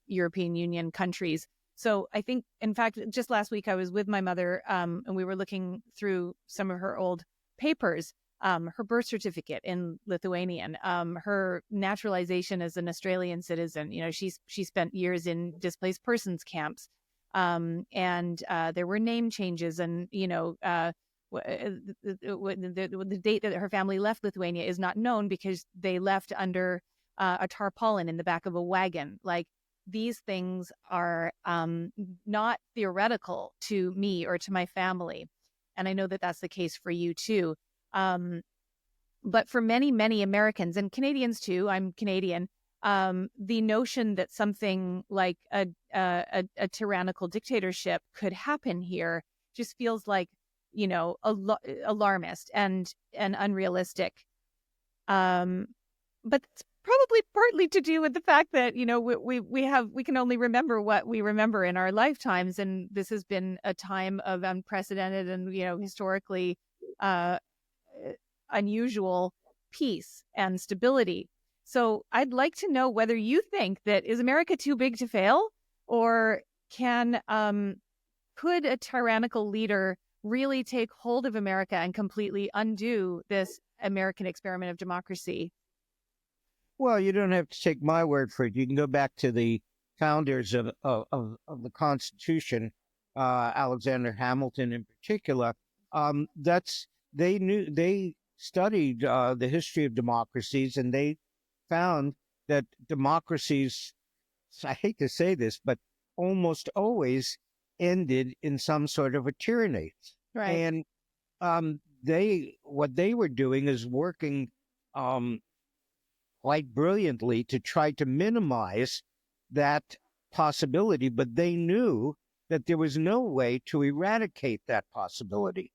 European Union countries. So I think, in fact, just last week I was with my mother and we were looking through some of her old papers, her birth certificate in Lithuanian, her naturalization as an Australian citizen. She spent years in displaced persons camps, and there were name changes, and the date that her family left Lithuania is not known because they left under a tarpaulin in the back of a wagon. Like, these things are not theoretical to me or to my family. And I know that that's the case for you too. But for many, many Americans and Canadians too, I'm Canadian, the notion that something like a tyrannical dictatorship could happen here just feels like, alarmist and unrealistic. But it's probably partly to do with the fact that we can only remember what we remember in our lifetimes, and this has been a time of unprecedented and historically unusual peace and stability. So I'd like to know whether you think that is America too big to fail, or could a tyrannical leader really take hold of America and completely undo this American experiment of democracy? Well, you don't have to take my word for it. You can go back to the founders of the Constitution, Alexander Hamilton in particular. They studied the history of democracies, and they found that democracies I hate to say this, but almost always ended in some sort of a tyranny. Right. And what they were doing is working um, quite brilliantly to try to minimize that possibility, but they knew that there was no way to eradicate that possibility.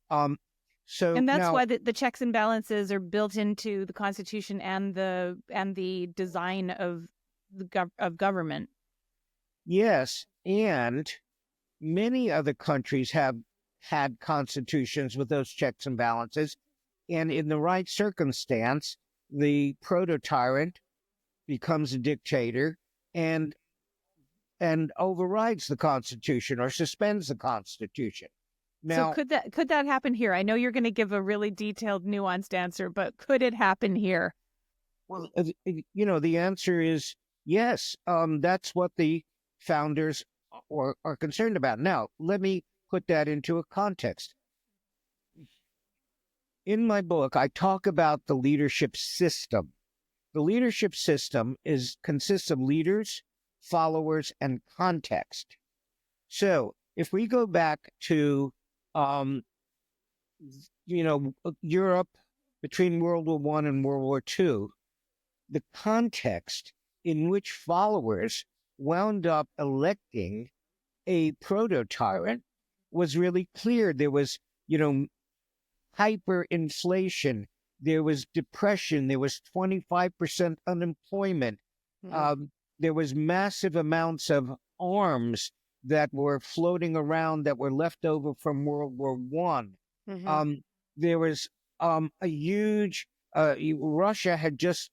Um, so And that's now, why the checks and balances are built into the Constitution and the design of of government. yes, and many other countries have had constitutions with those checks and balances, and in the right circumstance, the proto-tyrant becomes a dictator and overrides the Constitution or suspends the Constitution. So Now, could that happen here? I know you're going to give a really detailed, nuanced answer, but could it happen here? well, the answer is yes. That's what the founders are concerned about. Now, let me put that into a context. In my book, I talk about the leadership system. The leadership system consists of leaders, followers, and context. So if we go back to, Europe between World War One and World War Two, the context in which followers wound up electing a proto-tyrant was really clear. There was, hyperinflation, there was depression, there was 25% unemployment, there was massive amounts of arms that were floating around that were left over from World War One. There was a huge Russia had just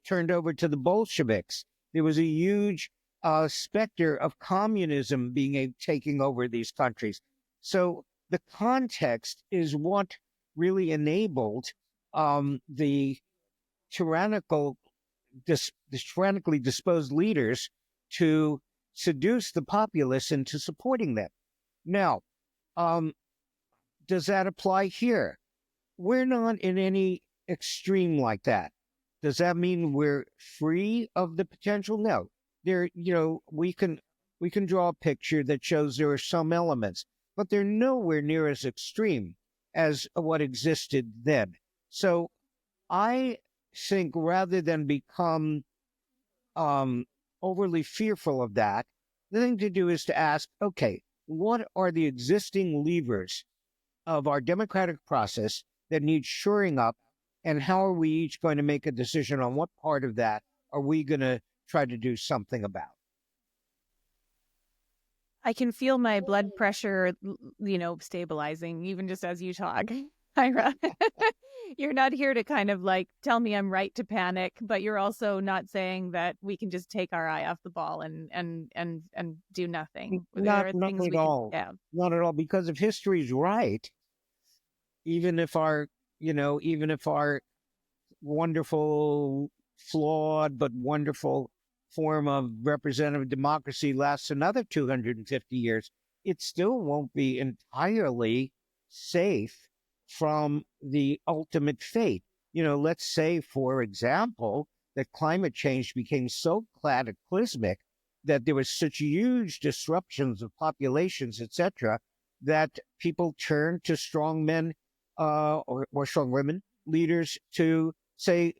turned over to the Bolsheviks. There was a huge specter of communism taking over these countries. So the context is what really enabled the tyrannically disposed leaders to seduce the populace into supporting them. Now, does that apply here? We're not in any extreme like that. Does that mean we're free of the potential? No. We can draw a picture that shows there are some elements, but they're nowhere near as extreme as what existed then. So I think rather than become overly fearful of that, the thing to do is to ask, okay, what are the existing levers of our democratic process that need shoring up, and how are we each going to make a decision on what part of that are we going to try to do something about? I can feel my blood pressure, stabilizing even just as you talk, Ira. You're not here to kind of like tell me I'm right to panic, but you're also not saying that we can just take our eye off the ball and do nothing. Not at all. Not at all. Because if history's right, even if our wonderful, flawed but wonderful form of representative democracy lasts another 250 years, it still won't be entirely safe from the ultimate fate. Let's say, for example, that climate change became so cataclysmic that there was such huge disruptions of populations, etc., that people turned to strong men or strong women leaders to say,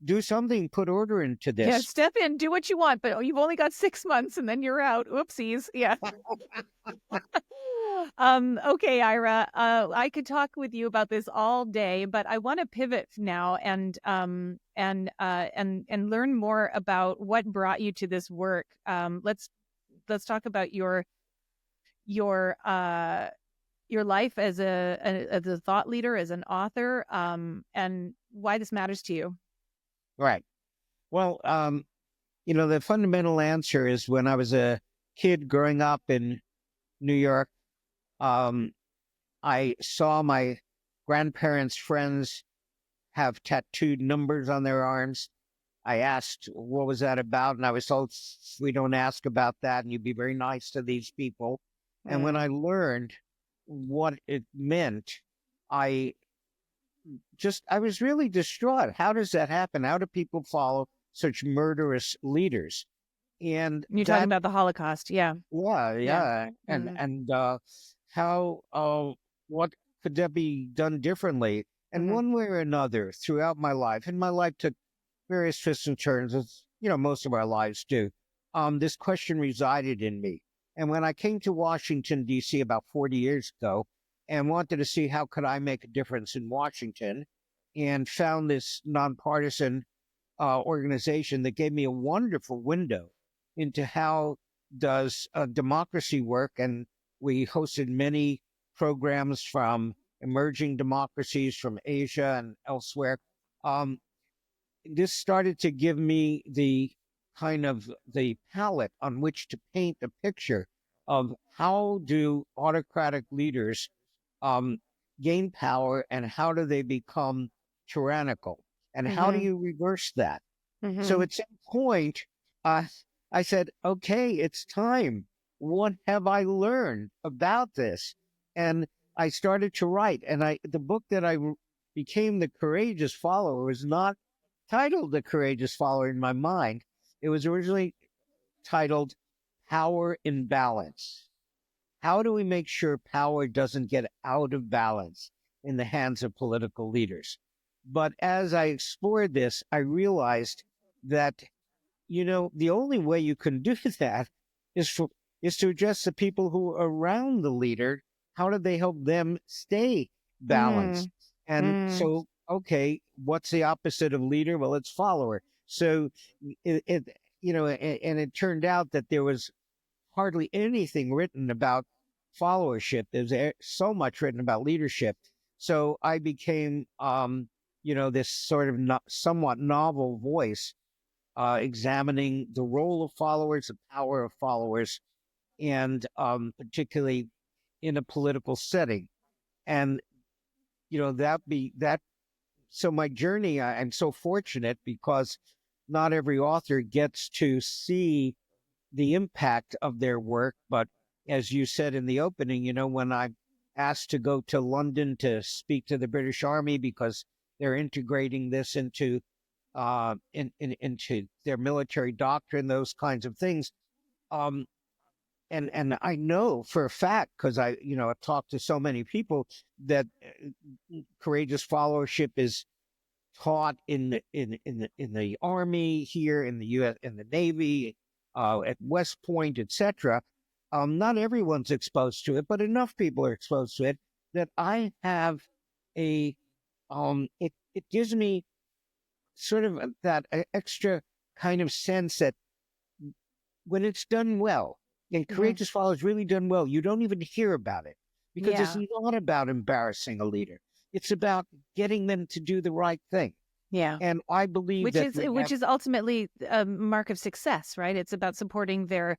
do something, put order into this. Yeah, step in, do what you want, but you've only got 6 months and then you're out. Oopsies. Yeah. Okay, Ira, I could talk with you about this all day, but I want to pivot now and learn more about what brought you to this work. Let's talk about your life as a thought leader, as an author, and why this matters to you. Right. Well, the fundamental answer is when I was a kid growing up in New York, I saw my grandparents' friends have tattooed numbers on their arms. I asked, what was that about? And I was told, we don't ask about that, and you be very nice to these people. And when I learned what it meant, I was really distraught. How does that happen? How do people follow such murderous leaders? And You're talking that, about the Holocaust. Yeah. Yeah. yeah. Mhm. And how, what could that be done differently? And Mhm. one way or another throughout my life, and my life took various twists and turns, as most of our lives do. This question resided in me, and when I came to Washington D.C. about 40 years ago, and wanted to see how could I make a difference in Washington, and found this nonpartisan organization that gave me a wonderful window into how does democracy work, and we hosted many programs from emerging democracies from Asia and elsewhere. Um, this started to give me the kind of the palette on which to paint a picture of how do autocratic leaders um, gain power, and how do they become tyrannical, and how do Mhm. you reverse that. So Mhm. at some point, uh, I said, okay, it's time. What have I learned about this? And I started to write. And the book that became The Courageous Follower was not titled The Courageous Follower in my mind. It was originally titled Power in Balance. How do we make sure power doesn't get out of balance in the hands of political leaders? But as I explored this, I realized that the only way you can do that is for is to address the people who are around the leader. How do they help them stay balanced? Mm. And Mm. so, okay, what's the opposite of leader? Well, it's follower. So and it turned out that there was hardly anything written about followership. There's so much written about leadership. So I became, this sort of somewhat novel voice, examining the role of followers, the power of followers, and particularly in a political setting. And that. So my journey, I'm so fortunate because not every author gets to see the impact of their work. But as you said in the opening, when I'm asked to go to London to speak to the British Army because they're integrating this into their military doctrine, those kinds of things. Um, and I know for a fact, because I've talked to so many people, that courageous followership is taught in the Army here, in the U.S., in the Navy, at West Point, etc. Not everyone's exposed to it, but enough people are exposed to it that I have a it gives me sort of that extra kind of sense that when it's done well, and Mhm. courageous follow is really done well, you don't even hear about it because it's Yeah. not about embarrassing a leader. It's about getting them to do the right thing. Yeah. And I believe Which that is we which have is ultimately a mark of success, right? It's about supporting their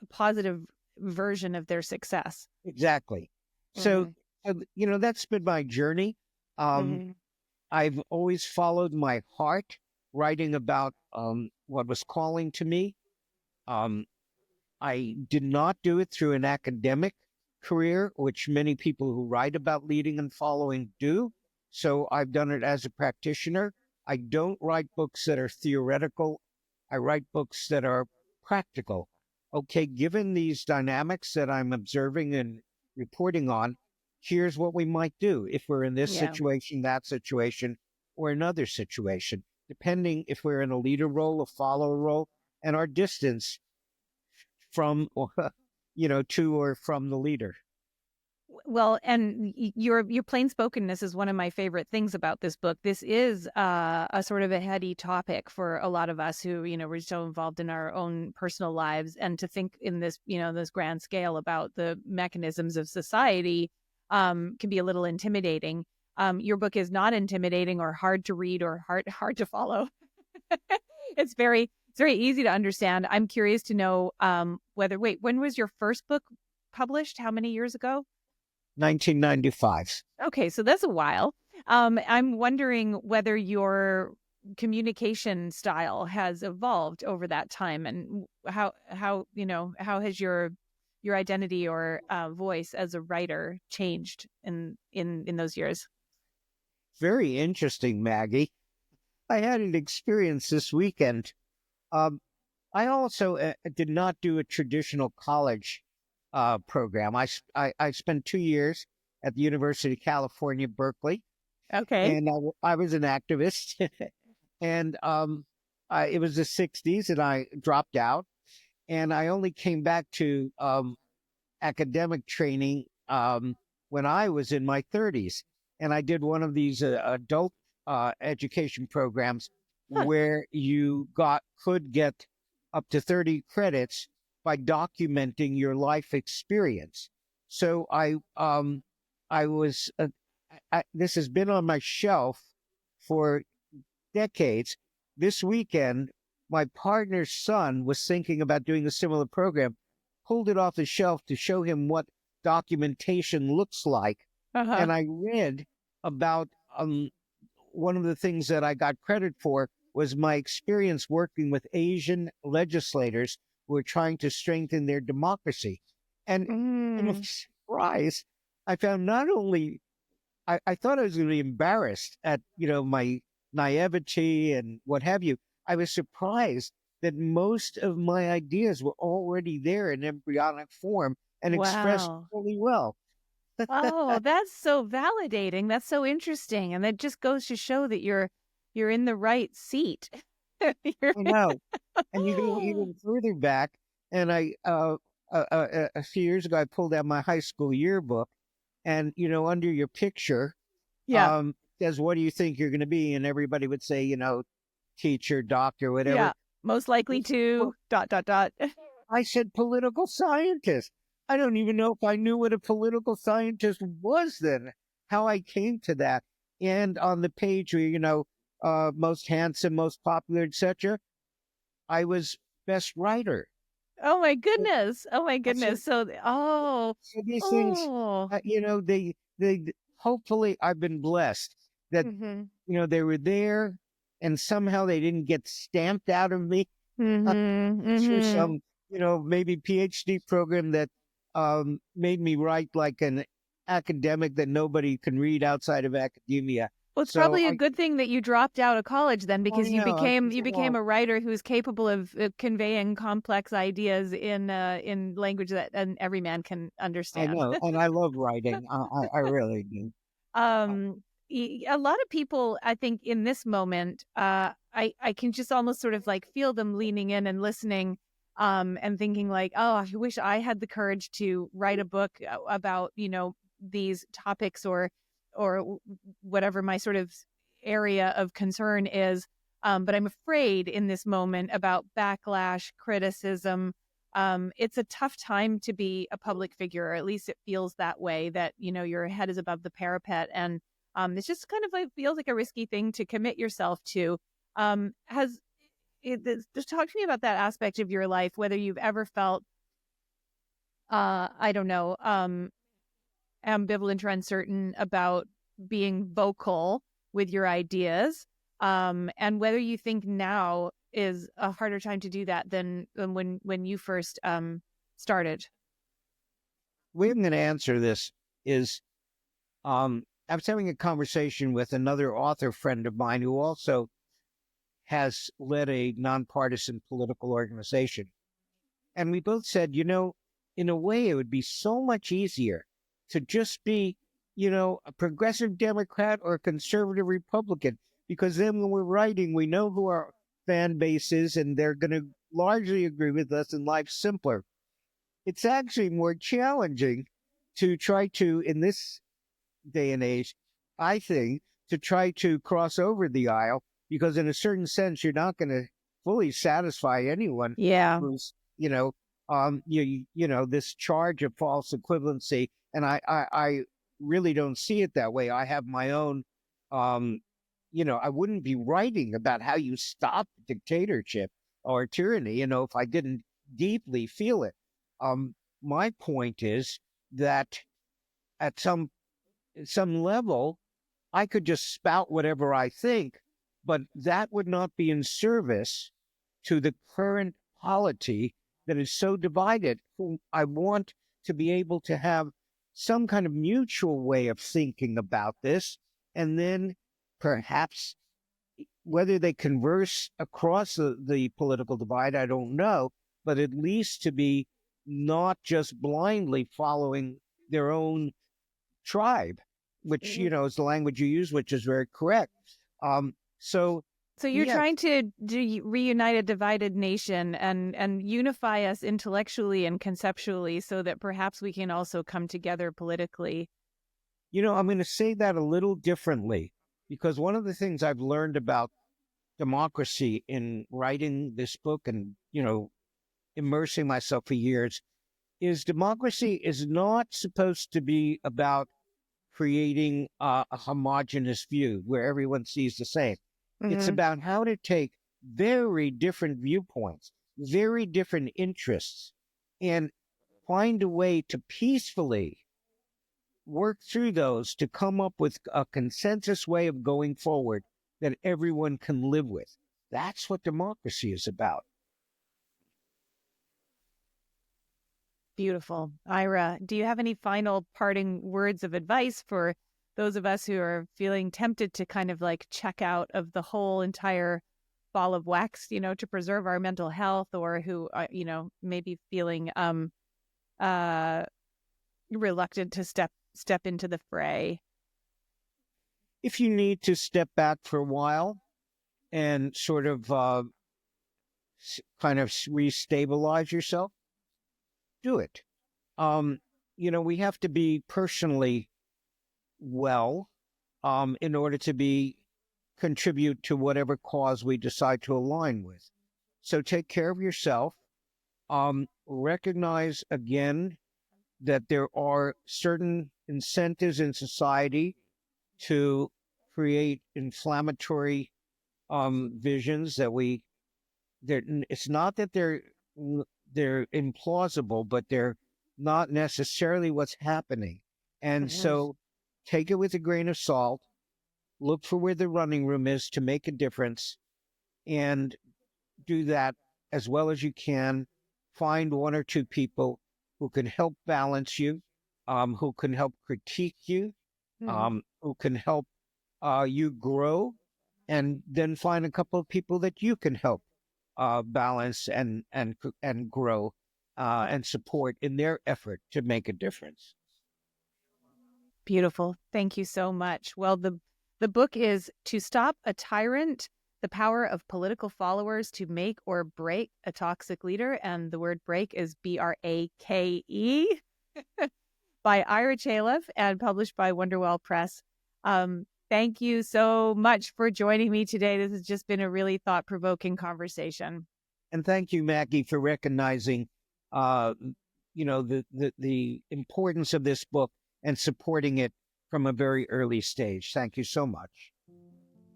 positive version of their success. exactly. So, Mhm. that's been my journey. Um, Mhm. I've always followed my heart, writing about what was calling to me. Um, I did not do it through an academic career, which many people who write about leading and following do. So I've done it as a practitioner. I don't write books that are theoretical. I write books that are practical. Okay, given these dynamics that I'm observing and reporting on, here's what we might do if we're in this Yeah. situation, that situation, or another situation, depending if we're in a leader role, a follower role, and our distance from to or from the leader. Well, and your plain spokenness is one of my favorite things about this book. This is a sort of a heady topic for a lot of us who, we're so involved in our own personal lives, and to think in this, this grand scale about the mechanisms of society can be a little intimidating. Your book is not intimidating or hard to read or hard to follow. It's very easy to understand. I'm curious to know when was your first book published? How many years ago? 1995. Okay, so that's a while. I'm wondering whether your communication style has evolved over that time, and how has your identity or voice as a writer changed in those years? Very interesting, Maggie. I had an experience this weekend. Um, I also did not do a traditional college program. I spent 2 years at the University of California, Berkeley, Okay. and I was an activist. And it was the 60s, and I dropped out. And I only came back to academic training when I was in my 30s. And I did one of these adult education programs Huh. where you could get up to 30 credits by documenting your life experience. So I was this has been on my shelf for decades. This weekend, my partner's son was thinking about doing a similar program, pulled it off the shelf to show him what documentation looks like. Uh-huh. And I read about one of the things that I got credit for was my experience working with Asian legislators who were trying to strengthen their democracy. And in a Mm. surprise, I found not only I thought I was going to be embarrassed at my naivety and what have you. I was surprised that most of my ideas were already there in embryonic form and expressed Wow. really well. Oh, that's so validating. That's so interesting. And that just goes to show that you're in the right seat. You're- I know. And you go even further back, and a few years ago I pulled out my high school yearbook, and under your picture, Yeah. says, "What do you think you're going to be?" And everybody would say, teacher, doctor, whatever. Yeah. Most likely to ... I said political scientist. I don't even know if I knew what a political scientist was then, how I came to that. And on the page where, most handsome, most popular, etc., I was best writer. Oh my goodness. Oh my I said, goodness. so these things, Oh. they hopefully I've been blessed that, Mm-hmm. they were there and somehow they didn't get stamped out of me Mm-hmm. through Mm-hmm. some, maybe PhD program that made me write like an academic that nobody can read outside of academia. Well, it's So probably a I, good thing that you dropped out of college then, oh because you yeah, became you know, a writer who's capable of conveying complex ideas in language that every man can I understand. know, and I love writing. I really do. um a lot of people, I think, in this moment, I can just almost sort of like feel them leaning in and listening, and thinking like, oh, I wish I had the courage to write a book about these topics, or whatever my sort of area of concern is. But I'm afraid in this moment about backlash, criticism. It's a tough time to be a public figure, or at least it feels that way, that, your head is above the parapet. And it's just kind of like feels like a risky thing to commit yourself to. Just talk to me about that aspect of your life, whether you've ever felt, I don't know, ambivalent or uncertain about being vocal with your ideas, and whether you think now is a harder time to do that than when you first started. The way I'm going to answer this is I was having a conversation with another author friend of mine who also has led a nonpartisan political organization. And we both said, in a way, it would be so much easier to just be, a progressive Democrat or a conservative Republican, because then when we're writing, we know who our fan base is and they're going to largely agree with us and life's simpler. It's actually more challenging to try to, in this day and age, I think, to try to cross over the aisle, because in a certain sense, you're not going to fully satisfy anyone Yeah. who's, this charge of false equivalency. And I really don't see it that way. I have my own, I wouldn't be writing about how you stop dictatorship or tyranny, if I didn't deeply feel it. My point is that at some level, I could just spout whatever I think, but that would not be in service to the current polity that is so divided. I want to be able to have some kind of mutual way of thinking about this, and then perhaps whether they converse across the political divide, I don't know, but at least to be not just blindly following their own tribe, which, is the language you use, which is very correct. So you're yes. trying to reunite a divided nation and unify us intellectually and conceptually so that perhaps we can also come together politically. I'm going to say that a little differently, because one of the things I've learned about democracy in writing this book and, immersing myself for years is democracy is not supposed to be about creating a homogenous view where everyone sees the same. It's about how to take very different viewpoints, very different interests, and find a way to peacefully work through those to come up with a consensus way of going forward that everyone can live with. That's what democracy is about. Beautiful. Ira, do you have any final parting words of advice for those of us who are feeling tempted to kind of like check out of the whole entire ball of wax, to preserve our mental health, or who, may be feeling reluctant to step into the fray? If you need to step back for a while and sort of kind of restabilize yourself, do it. We have to be personally well in order to contribute to whatever cause we decide to align with. So take care of yourself. Recognize again that there are certain incentives in society to create inflammatory visions it's not that they're implausible, but they're not necessarily what's happening. And so take it with a grain of salt, look for where the running room is to make a difference, and do that as well as you can. Find one or two people who can help balance you, who can help critique you, who can help you grow, and then find a couple of people that you can help balance and grow and support in their effort to make a difference. Beautiful. Thank you so much. Well, the book is To Stop a Tyrant: The Power of Political Followers to Make or Break a Toxic Leader. And the word break is BRAKE by Ira Chaleff and published by Wonderwell Press. Thank you so much for joining me today. This has just been a really thought-provoking conversation. And thank you, Maggie, for recognizing, the importance of this book and supporting it from a very early stage. Thank you so much.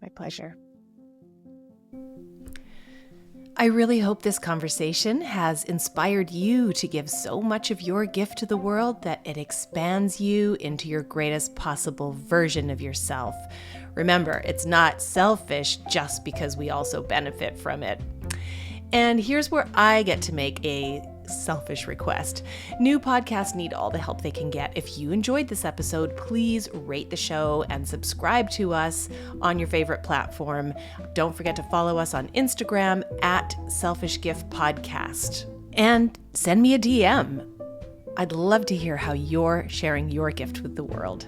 My pleasure. I really hope this conversation has inspired you to give so much of your gift to the world that it expands you into your greatest possible version of yourself. Remember, it's not selfish just because we also benefit from it. And here's where I get to make a selfish request. New podcasts need all the help they can get. If you enjoyed this episode, please rate the show and subscribe to us on your favorite platform. Don't forget to follow us on Instagram at Selfish Gift Podcast. And send me a DM. I'd love to hear how you're sharing your gift with the world.